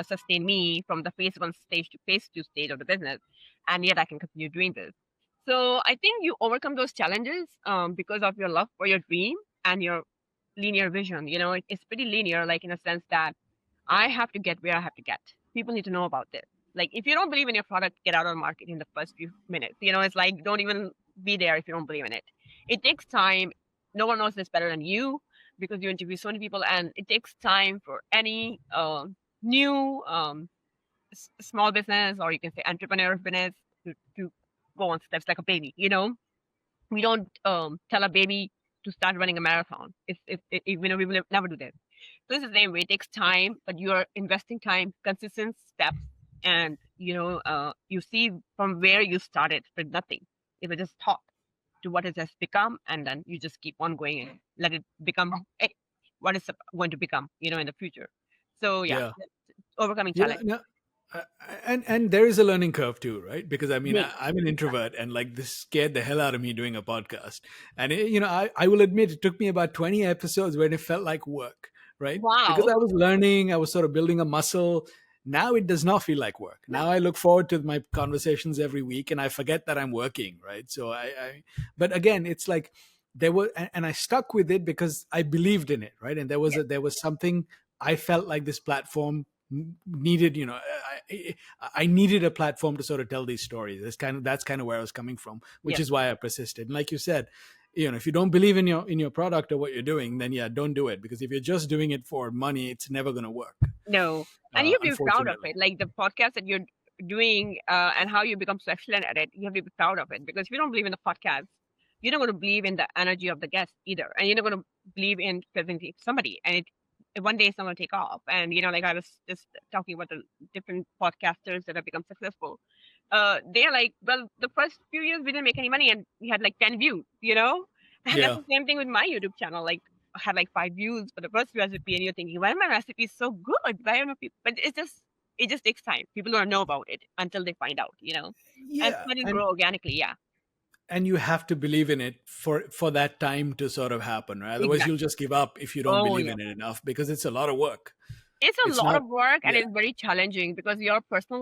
sustain me from the phase one stage to phase two stage of the business, and yet I can continue doing this. So I think you overcome those challenges because of your love for your dream and your linear vision. It's pretty linear, like in a sense that I have to get where I have to get. People need to know about this. Like, if you don't believe in your product, get out of the market in the first few minutes. It's like, don't even be there if you don't believe in it. It takes time. No one knows this better than you because you interview so many people, and it takes time for any new small business, or you can say entrepreneur business, to go on steps like a baby. We don't tell a baby to start running a marathon. We will never do that. So it's the same way. It takes time, but you are investing time, consistent steps, and you see from where you started with nothing. It was just thought to what it has become, and then you just keep on going and let it become what it's going to become, in the future. So yeah, Yeah. overcoming Yeah, challenge. no, uh, and there is a learning curve too, right? Because I mean, Big. I'm an introvert, and like this scared the hell out of me doing a podcast. And I will admit, it took me about 20 episodes when it felt like work, right? Because Wow. I was learning, I was sort of building a muscle. Now it does not feel like work. No. Now I look forward to my conversations every week, and I forget that I'm working, right? So but again, it's like there were, and I stuck with it because I believed in it, right? And Yes. there was something I felt like this platform needed. I needed a platform to sort of tell these stories. That's kind of where I was coming from, which Yes. is why I persisted. And like you said, if you don't believe in your product or what you're doing, then yeah, don't do it, because if you're just doing it for money, it's never going to work, No. And you have to be proud of unfortunately. it. Like the podcast that you're doing and how you become so excellent at it, you have to be proud of it. Because if you don't believe in the podcast, you're not going to believe in the energy of the guest either. And you're not going to believe in presenting somebody. And one day it's not going to take off. And, like I was just talking about the different podcasters that have become successful. They're like, well, the first few years we didn't make any money and we had like 10 views. And that's Yeah. the same thing with my YouTube channel. Like, I had like 5 views for the first recipe, and you're thinking, why are my recipes so good? Why are not people? But it just takes time. People don't know about it until they find out. And Yeah. let it and grow organically. Yeah, and you have to believe in it for that time to sort of happen, right? Otherwise you'll exactly. just give up if you don't Oh believe yeah, in it enough, because it's a lot of work. It's a It's lot not. of work and Yeah. it's very challenging because your personal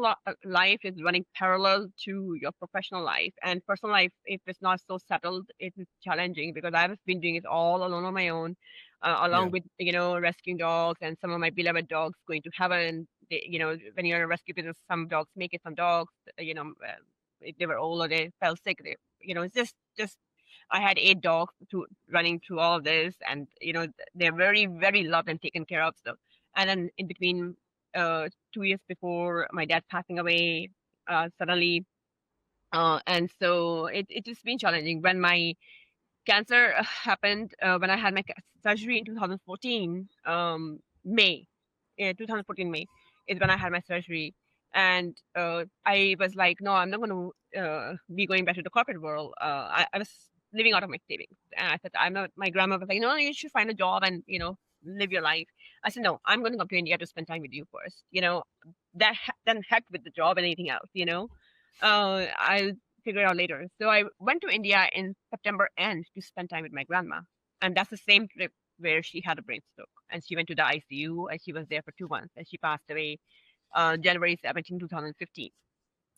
life is running parallel to your professional life. And personal life, if it's not so settled, it is challenging because I've been doing it all alone on my own, Yeah. along with, rescuing dogs and some of my beloved dogs going to heaven. When you're in a rescue business, some dogs make it, some dogs, if they were old or they fell sick. It's just I had 8 dogs running through all of this, and they're very, very loved and taken care of. So, and then in between, 2 years before my dad passing away, suddenly, and so it just been challenging. When my cancer happened, when I had my surgery in 2014, May, 2014 May is when I had my surgery, and I was like, no, I'm not going to be going back to the corporate world. I was living out of my savings, and I said, I'm not. My grandma was like, no, you should find a job and live your life. I said, no, I'm going to come to India to spend time with you first. Then heck with the job and anything else. I'll figure it out later. So I went to India in September end to spend time with my grandma. And that's the same trip where she had a brain stroke. And she went to the ICU and she was there for 2 months and she passed away January 17, 2015.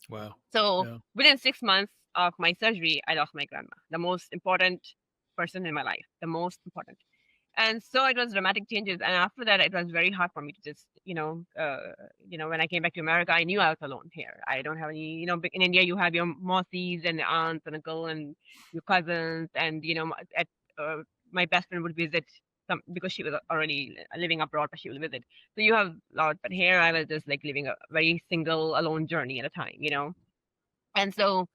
Wow. So Yeah. within 6 months of my surgery, I lost my grandma, the most important person in my life, the most important. And so it was dramatic changes. And after that, it was very hard for me to just, when I came back to America, I knew I was alone here. I don't have any, in India, you have your mausies and aunts and uncle and your cousins. And, uh, my best friend would visit some because she was already living abroad, but she would visit. So you have a lot. But here I was just like living a very single, alone journey at a time. And so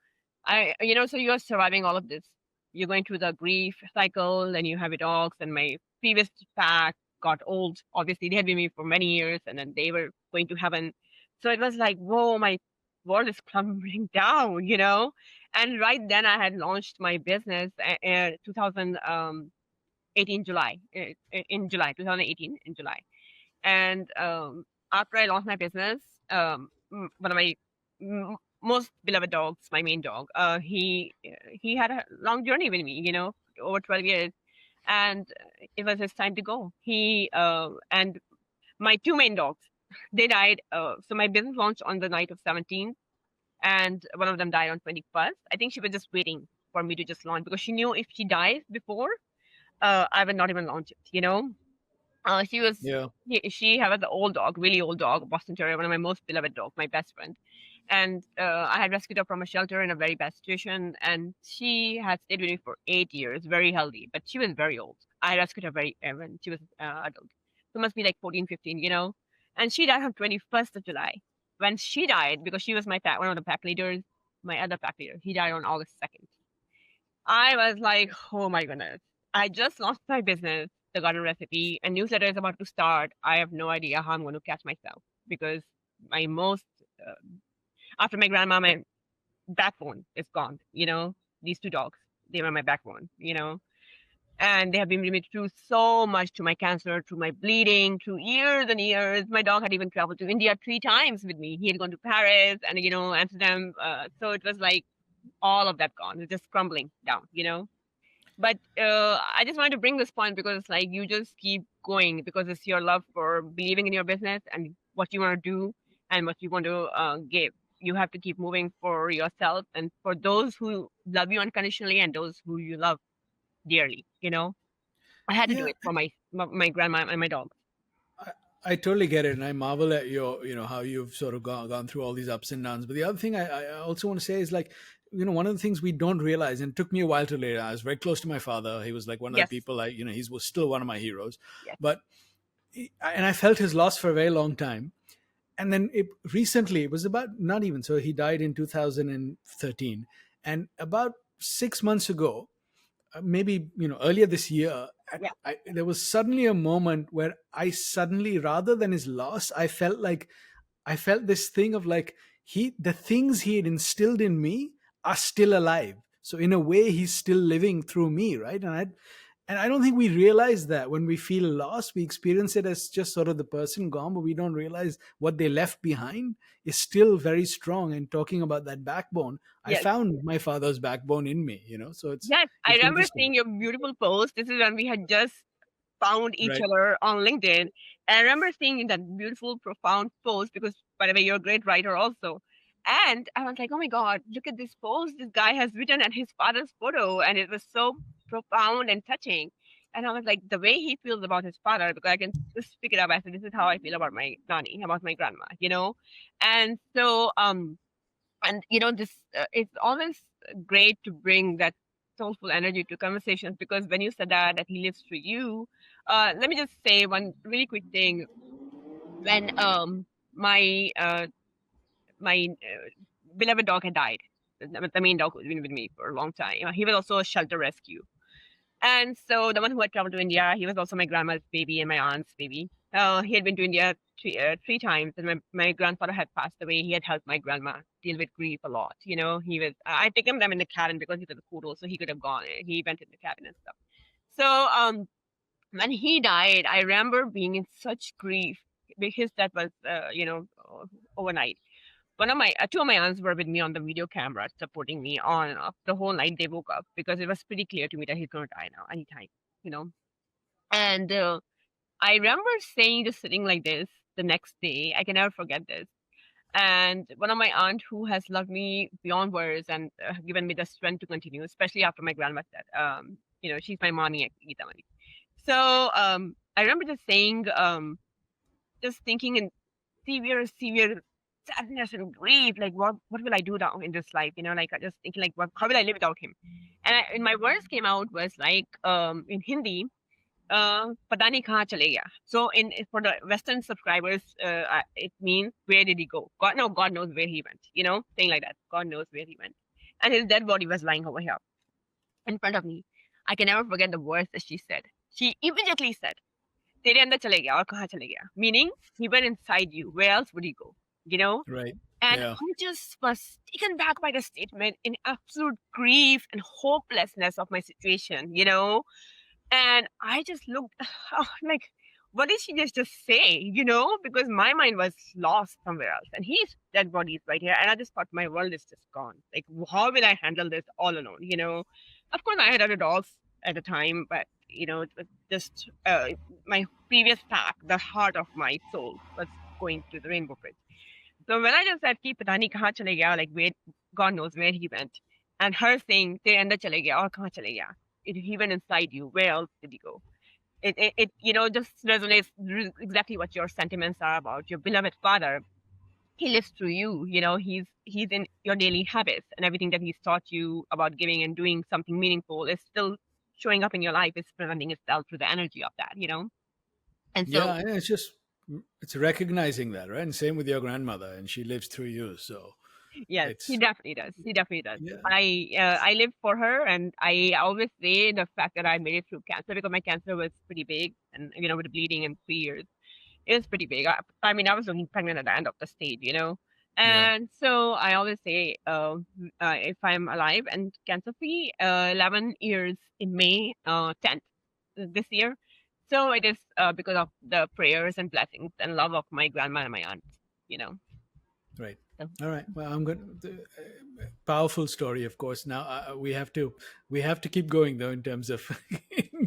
so you're surviving all of this. You're going through the grief cycle and you have your dogs. And my previous pack got old. Obviously, they had been with me for many years and then they were going to heaven. So it was like, whoa, my world is crumbling down. And right then I had launched my business 2018 July, in July, 2018 in July. And after I launched my business, one of my most beloved dogs, my main dog, he had a long journey with me, over 12 years, and it was his time to go. He and my two main dogs, they died. So my business launched on the night of 17th, and one of them died on 21st. I think she was just waiting for me to just launch because she knew if she dies before, I would not even launch it. She was Yeah. she had the old dog, really old dog, Boston Terrier, one of my most beloved dogs, my best friend. And I had rescued her from a shelter in a very bad situation, and she had stayed with me for 8 years, very healthy, but she was very old. I rescued her very when she was adult, so must be like 14, 15. And she died on 21st of July. When she died, because she was one of the pack leaders, my other pack leader, he died on August 2nd. I was like, oh my goodness. I just launched my business, the garden recipe, and newsletter is about to start. I have no idea how I'm going to catch myself because my most, uh, after my grandma, my backbone is gone. These two dogs, they were my backbone. And they have been with me through so much, through my cancer, through my bleeding, through years and years. My dog had even traveled to India 3 times with me. He had gone to Paris and, Amsterdam. So it was like all of that gone. It's just crumbling down. But I just wanted to bring this point because it's like you just keep going because it's your love for believing in your business and what you want to do and what you want to give. You have to keep moving for yourself and for those who love you unconditionally and those who you love dearly. I had to do Yeah. it for my grandma and my dog. I, I totally get it, and I marvel at how you've sort of gone through all these ups and downs. But the other thing I also want to say is like, one of the things we don't realize, and it took me a while to realize. I was very close to my father. He was like one of the Yes, people he was still one of my heroes. yes, But and I felt his loss for a very long time. And then recently, it was about not even so. He died in 2013, and about 6 months ago, maybe earlier this year, yeah, there was suddenly a moment where I suddenly, rather than his loss, I felt this thing of like, the things he had instilled in me are still alive. So in a way, he's still living through me, right? And I don't think we realize that when we feel lost, we experience it as just sort of the person gone, but we don't realize what they left behind is still very strong. And talking about that backbone, I yes. found my father's backbone in me. So Yes, I it's remember interesting. seeing your beautiful post. This is when we had just found each Right. other on LinkedIn. And I remember seeing that beautiful, profound post because, by the way, you're a great writer also. And I was like, oh my God, look at this post this guy has written at his father's photo. And it was so profound and touching. And I was like, the way he feels about his father, because I can just pick it up. I said, this is how I feel about my nani, about my grandma, And so, and this it's always great to bring that soulful energy to conversations because when you said that he lives through you, let me just say one really quick thing. When my beloved dog had died, the main dog who's been with me for a long time, he was also a shelter rescue. And so the one who had traveled to India, he was also my grandma's baby and my aunt's baby. He had been to India three times, and my grandfather had passed away. He had helped my grandma deal with grief a lot. He was. I took him them in the cabin because he was a poodle, so he could have gone. He went in the cabin and stuff. So when he died, I remember being in such grief because that was overnight. One of my two of my aunts were with me on the video camera, supporting me on the whole night. They woke up because it was pretty clear to me that he's going to die now, anytime, you know. And I remember saying, just sitting like this the next day. I can never forget this. And one of my aunt who has loved me beyond words and given me the strength to continue, especially after my grandma said, she's my mommy. So I remember just saying, just thinking in severe sadness and grief. Like, what will I do now in this life? Like I just thinking, like, how will I live without him? And my words came out was like, in Hindi, "Pata nahi kahan chale gaya." So for the Western subscribers, it means where did he go? God knows where he went. Saying like that. God knows where he went, and his dead body was lying over here in front of me. I can never forget the words that she said. She immediately said, तेरे अंदर चले गया और कहाँ चले गया? Meaning, he went inside you. Where else would he go? You know? Right. And Yeah. I just was taken back by the statement in absolute grief and hopelessness of my situation. And I just looked like, what did she just say? Because my mind was lost somewhere else. And his dead body is right here. And I just thought my world is just gone. Like, how will I handle this all alone? Of course, I had other dogs at the time, but, it was just my previous pack, the heart of my soul was going to the Rainbow Bridge. So when I just said, "Ki pata nahi kahan chale gaya," like, wait, God knows where he went. And her saying, "Tere andar chale gaya aur kahan chale gaya?" He went inside you. Where else did he go? It just resonates exactly what your sentiments are about your beloved father. He lives through you. He's in your daily habits, and everything that he's taught you about giving and doing something meaningful is still showing up in your life. It's presenting itself through the energy of that. And so Yeah. And it's recognizing that, right? And same with your grandmother, and she lives through you. So yes, he it's definitely does. He definitely does. yeah. I live for her, and I always say the fact that I made it through cancer because my cancer was pretty big, and with bleeding in 3 years, it was pretty big. I mean, I was looking pregnant at the end of the stage. Yeah. And so I always say, if I'm alive and cancer free, 11 years in May 10th this year. So it is because of the prayers and blessings and love of my grandma and my aunt. You know. Right. So All right. Well, I'm going. Powerful story, of course. Now we have to keep going though in terms of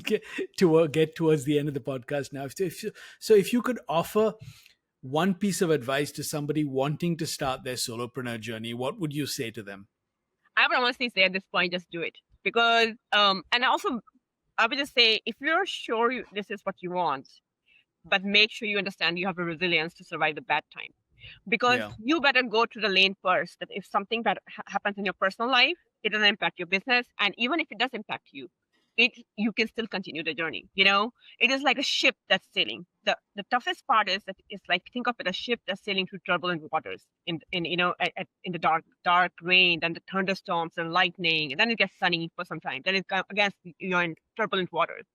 get towards the end of the podcast now. So if you could offer one piece of advice to somebody wanting to start their solopreneur journey, what would you say to them? I would honestly say at this point, just do it because and also I would just say if you're sure this is what you want, but make sure you understand you have the resilience to survive the bad times. Because Yeah. you better go to the lane first that if something bad happens in your personal life, it doesn't impact your business. And even if it does impact you, you can still continue the journey. It is like a ship that's sailing. The toughest part is that it's like, think of it, a ship that's sailing through turbulent waters in the dark rain, then the thunderstorms and lightning, and then it gets sunny for some time, then against you're in turbulent waters.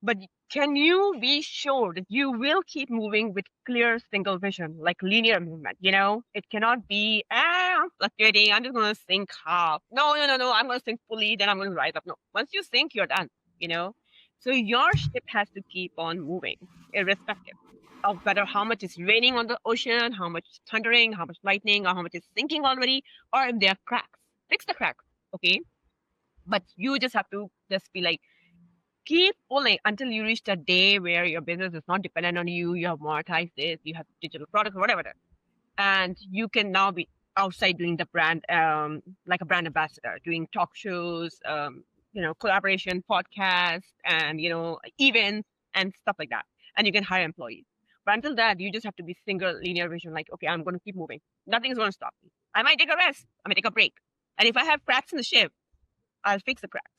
But can you be sure that you will keep moving with clear single vision, like linear movement? It cannot be, I'm fluctuating. I'm just going to sink half. No, no, no, no. I'm going to sink fully. Then I'm going to rise up. No, once you sink, you're done, you know? So your ship has to keep on moving, irrespective of whether how much is raining on the ocean, how much is thundering, how much lightning, or how much is sinking already, or if there are cracks. Fix the cracks, okay? But you just have to just be like, keep pulling until you reach the day where your business is not dependent on you. You have monetized it, you have digital products, whatever, and you can now be outside doing the brand, like a brand ambassador, doing talk shows, collaboration podcasts, and events and stuff like that. And you can hire employees. But until that, you just have to be single linear vision. Like, okay, I'm going to keep moving. Nothing's going to stop me. I might take a rest. I might take a break. And if I have cracks in the ship, I'll fix the cracks.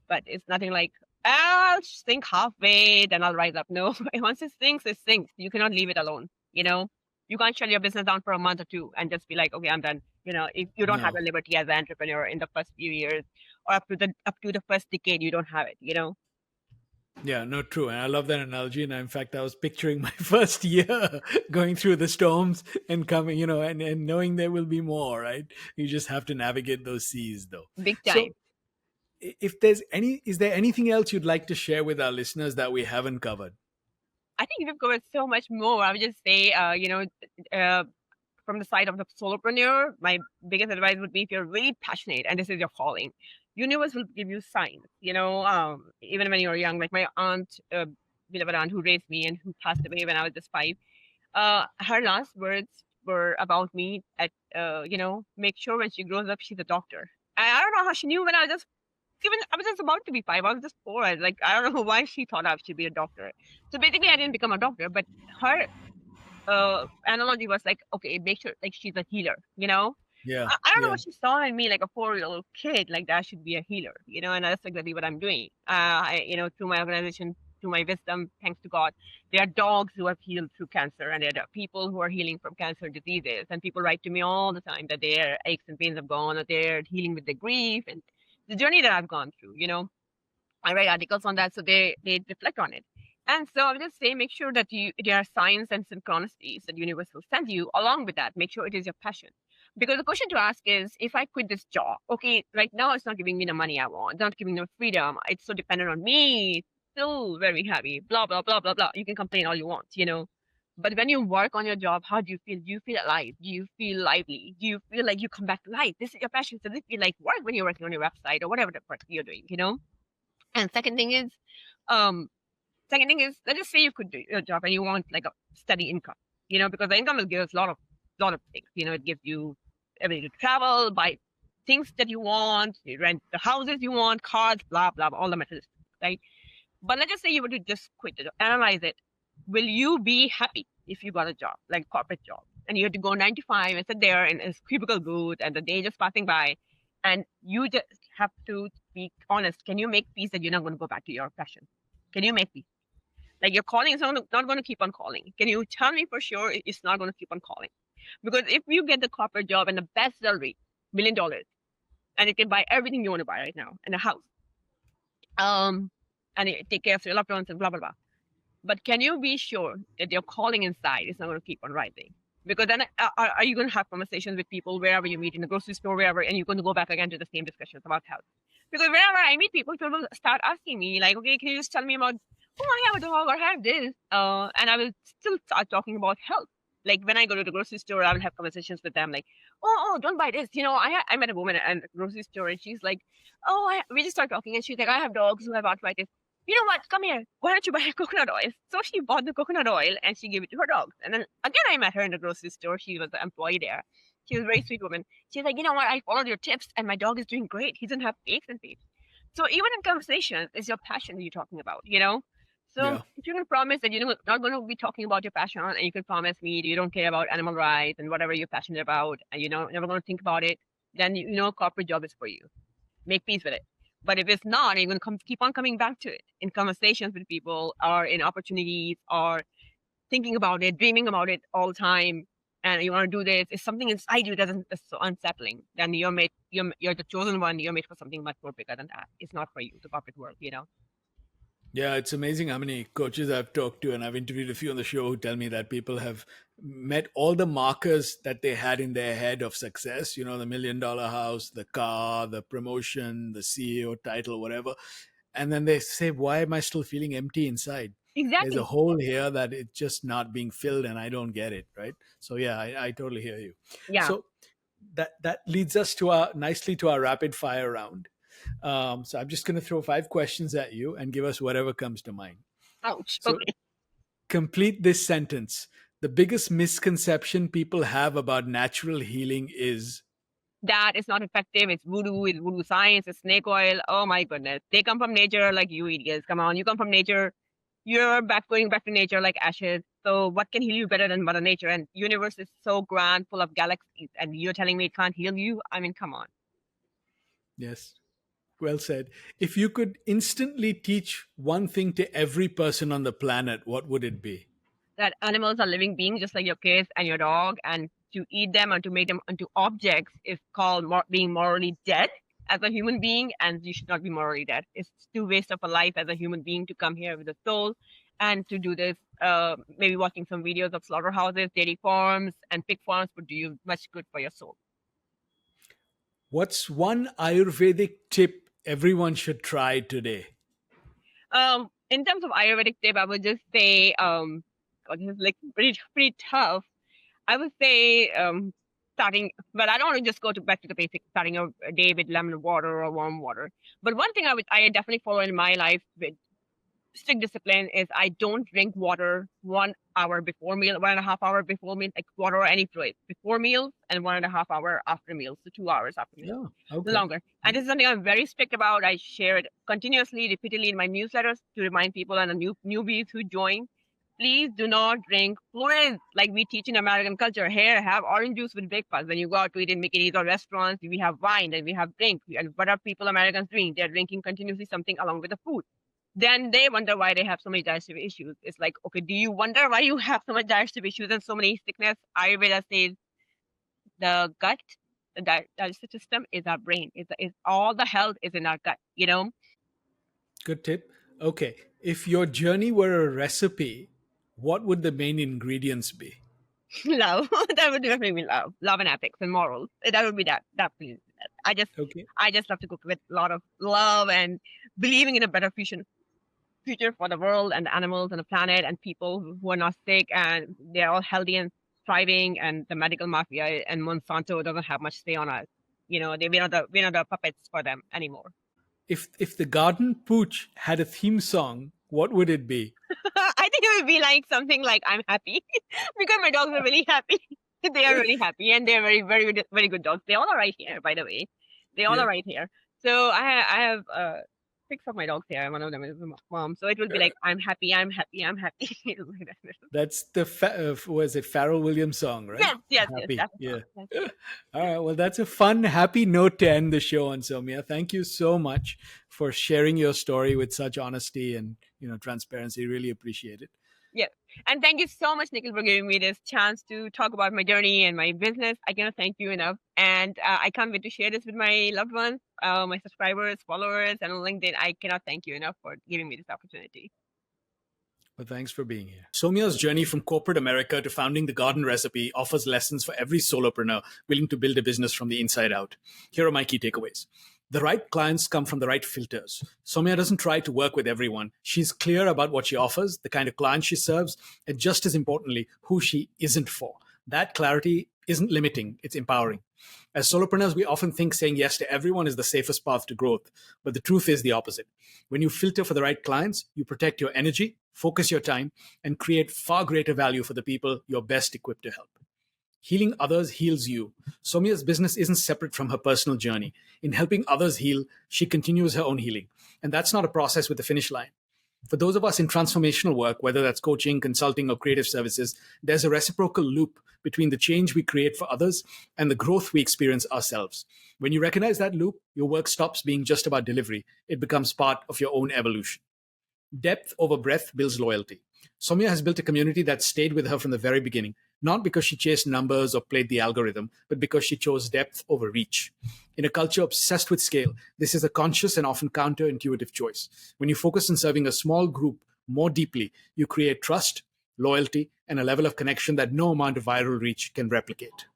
But it's nothing like, I'll sink halfway, then I'll rise up. No, once it sinks, it sinks. You cannot leave it alone. You can't shut your business down for a month or two and just be like, okay, I'm done. If you don't have No. the liberty as an entrepreneur in the first few years or up to the first decade, you don't have it. Yeah, no, true. And I love that analogy. And in fact, I was picturing my first year going through the storms and coming, and knowing there will be more, right? You just have to navigate those seas, though. Big So, time. is there anything else you'd like to share with our listeners that we haven't covered? I think we've covered so much more. I would just say, uh, from the side of the solopreneur, my biggest advice would be if you're really passionate and this is your calling, universe will give you signs. Even when you're young, like my aunt, beloved aunt who raised me and who passed away when I was just 5. Her last words were about me at, make sure when she grows up she's a doctor. I don't know how she knew when I was just about to be 5. I was just 4. I don't know why she thought I should be a doctor. So basically, I didn't become a doctor, but her analogy was like, okay, make sure like she's a healer. Yeah, I don't know yeah. what she saw in me, like a 4-year-old kid, like that should be a healer. And that's exactly what I'm doing. Through my organization, through my wisdom, thanks to God, there are dogs who have healed through cancer, and there are people who are healing from cancer diseases. And people write to me all the time that their aches and pains have gone, or they're healing with their grief and the journey that I've gone through. I write articles on that, so they reflect on it. And so I would just say, make sure that there are signs and synchronicities that universe will send you. Along with that, make sure it is your passion. Because the question to ask is, if I quit this job, okay, right now it's not giving me the money I want, it's not giving me the freedom, it's so dependent on me, still very heavy, blah blah blah blah blah. You can complain all you want. But when you work on your job, how do you feel? Do you feel alive? Do you feel lively? Do you feel like you come back to life? This is your passion. So this feel like work when you're working on your website or whatever the work you're doing. And um, second thing is, let's just say you could do your job and you want like a steady income, because the income will give us a lot of things. It gives you ability to travel, buy things that you want, you rent the houses you want, cars, blah blah, blah all the materials, right? But let's just say you were to just quit the job, analyze it. Will you be happy if you got a job, like a corporate job, and you had to go 9 to 5 and sit there in a cubicle booth and the day just passing by, and you just have to be honest. Can you make peace that you're not going to go back to your passion? Can you make peace? Like your calling is not going to keep on calling. Can you tell me for sure it's not going to keep on calling? Because if you get the corporate job and the best salary, $1 million, and it can buy everything you want to buy right now and a house, um, and it take care of your loved ones and blah blah blah. But can you be sure that your calling inside is not going to keep on rising? Because then are you going to have conversations with people wherever you meet in the grocery store, wherever, and you're going to go back again to the same discussions about health? Because whenever I meet people start asking me like, okay, can you just tell me about, oh, I have a dog or I have this, and I will still start talking about health. Like when I go to the grocery store, I will have conversations with them like, oh, don't buy this. I met a woman at the grocery store and she's like, oh, we just start talking and she's like, I have dogs who have arthritis. You know what? Come here. Why don't you buy coconut oil? So she bought the coconut oil and she gave it to her dogs. And then again, I met her in the grocery store. She was the employee there. She was a very sweet woman. She's like, you know what? I followed your tips and my dog is doing great. He doesn't have aches and pains. So even in conversations, it's your passion that you're talking about. So Yeah. if you can promise that you're not going to be talking about your passion and you can promise me that you don't care about animal rights and whatever you're passionate about and never going to think about it, then corporate job is for you. Make peace with it. But if it's not, you're going to keep on coming back to it in conversations with people or in opportunities or thinking about it, dreaming about it all the time. And you want to do this. If something inside you that's so unsettling, then you're the chosen one. You're made for something much more bigger than that. It's not for you, the corporate world. Yeah, it's amazing how many coaches I've talked to, and I've interviewed a few on the show who tell me that people have met all the markers that they had in their head of success, the $1 million house, the car, the promotion, the CEO title, whatever. And then they say, why am I still feeling empty inside? There's a Exactly. hole here that it's just not being filled, and I don't get it, right? So, yeah, I totally hear you. Yeah. So, that leads us to our nicely to our rapid fire round. So I'm just going to throw 5 questions at you and give us whatever comes to mind. Ouch. So Okay. complete this sentence. The biggest misconception people have about natural healing is. That is not effective. It's voodoo science, it's snake oil. Oh my goodness. They come from nature like you idiots. Come on, you come from nature. You're going back to nature like ashes. So what can heal you better than Mother Nature? And universe is so grand, full of galaxies, and you're telling me it can't heal you? I mean, come on. Yes, well said. If you could instantly teach one thing to every person on the planet, what would it be? That animals are living beings just like your kids and your dog, and to eat them and to make them into objects is called being morally dead as a human being, and you should not be morally dead. It's too waste of a life as a human being to come here with a soul and to do this. Maybe watching some videos of slaughterhouses, dairy farms, and pig farms would do you much good for your soul. What's one Ayurvedic tip everyone should try today? In terms of Ayurvedic tip, I would just say, God, this is like pretty tough. I would say starting, but I don't want to just go back to the basics, starting a day with lemon water or warm water. But one thing I definitely follow in my life with strict discipline is I don't drink water 1 hour before meal, 1.5 hour before meal, like water or any fluid before meals, and 1.5 hour after meals, so 2 hours after meals, Yeah, okay. longer. And this is something I'm very strict about. I share it continuously, repeatedly in my newsletters to remind people and the newbies who join. Please do not drink fluids like we teach in American culture. Here, have orange juice with breakfast. When you go out to eat in Mickey's or restaurants, we have wine and we have drink. And what are people Americans doing? They're drinking continuously something along with the food. Then they wonder why they have so many digestive issues. It's like, okay, do you wonder why you have so much digestive issues and so many sickness? Ayurveda says the gut, the digestive system is our brain. Is all the health is in our gut, you know? Good tip. Okay, if your journey were a recipe, what would the main ingredients be? Love. That would definitely be love. Love and ethics and morals. That would be that. Definitely. I just Okay. I just love to cook with a lot of love and believing in a better future for the world and the animals and the planet and people who are not sick and they're all healthy and thriving, and the medical mafia and Monsanto doesn't have much say on us. You know, we're not the puppets for them anymore. If the garden pooch had a theme song, what would it be? I think it would be like something like I'm happy because my dogs are really happy. They are really happy and they're very good dogs. They all are right here, by the way. They all Yeah. are right here. So I have six of my dogs here, and one of them is my mom. So it will be like I'm happy, I'm happy, I'm happy. That's the was it Pharrell Williams song, right? Yes. Happy. That's the Yeah. song. That's the song. All right. Well, that's a fun, happy note to end the show on, Somya. Thank you so much for sharing your story with such honesty and transparency. Really appreciate it. Yes. And thank you so much, Nikhil, for giving me this chance to talk about my journey and my business. I cannot thank you enough. And I can't wait to share this with my loved ones, my subscribers, followers, and on LinkedIn. I cannot thank you enough for giving me this opportunity. Well, thanks for being here. Somya's journey from corporate America to founding the Garden Recipe offers lessons for every solopreneur willing to build a business from the inside out. Here are my key takeaways. The right clients come from the right filters. Somya doesn't try to work with everyone. She's clear about what she offers, the kind of clients she serves, and just as importantly, who she isn't for. That clarity isn't limiting, it's empowering. As solopreneurs, we often think saying yes to everyone is the safest path to growth, but the truth is the opposite. When you filter for the right clients, you protect your energy, focus your time, and create far greater value for the people you're best equipped to help. Healing others heals you. Somya's business isn't separate from her personal journey. In helping others heal, she continues her own healing. And that's not a process with a finish line. For those of us in transformational work, whether that's coaching, consulting, or creative services, there's a reciprocal loop between the change we create for others and the growth we experience ourselves. When you recognize that loop, your work stops being just about delivery. It becomes part of your own evolution. Depth over breadth builds loyalty. Somya has built a community that stayed with her from the very beginning, not because she chased numbers or played the algorithm, but because she chose depth over reach. In a culture obsessed with scale, this is a conscious and often counterintuitive choice. When you focus on serving a small group more deeply, you create trust, loyalty, and a level of connection that no amount of viral reach can replicate.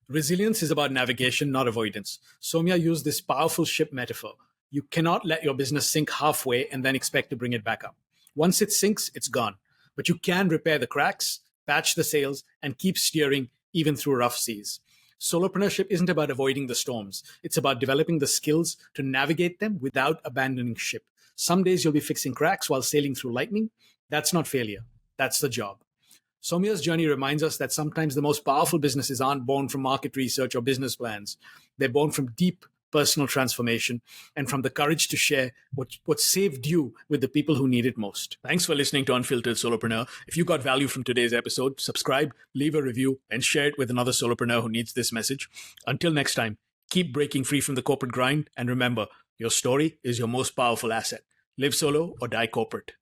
Resilience is about navigation, not avoidance. Somya used this powerful ship metaphor. You cannot let your business sink halfway and then expect to bring it back up. Once it sinks, it's gone. But you can repair the cracks, patch the sails, and keep steering even through rough seas. Solopreneurship isn't about avoiding the storms. It's about developing the skills to navigate them without abandoning ship. Some days you'll be fixing cracks while sailing through lightning. That's not failure. That's the job. Somya's journey reminds us that sometimes the most powerful businesses aren't born from market research or business plans. They're born from deep personal transformation and from the courage to share what saved you with the people who need it most. Thanks for listening to Unfiltered Solopreneur. If you got value from today's episode, subscribe, leave a review, and share it with another solopreneur who needs this message. Until next time, keep breaking free from the corporate grind, and remember, your story is your most powerful asset. Live solo or die corporate.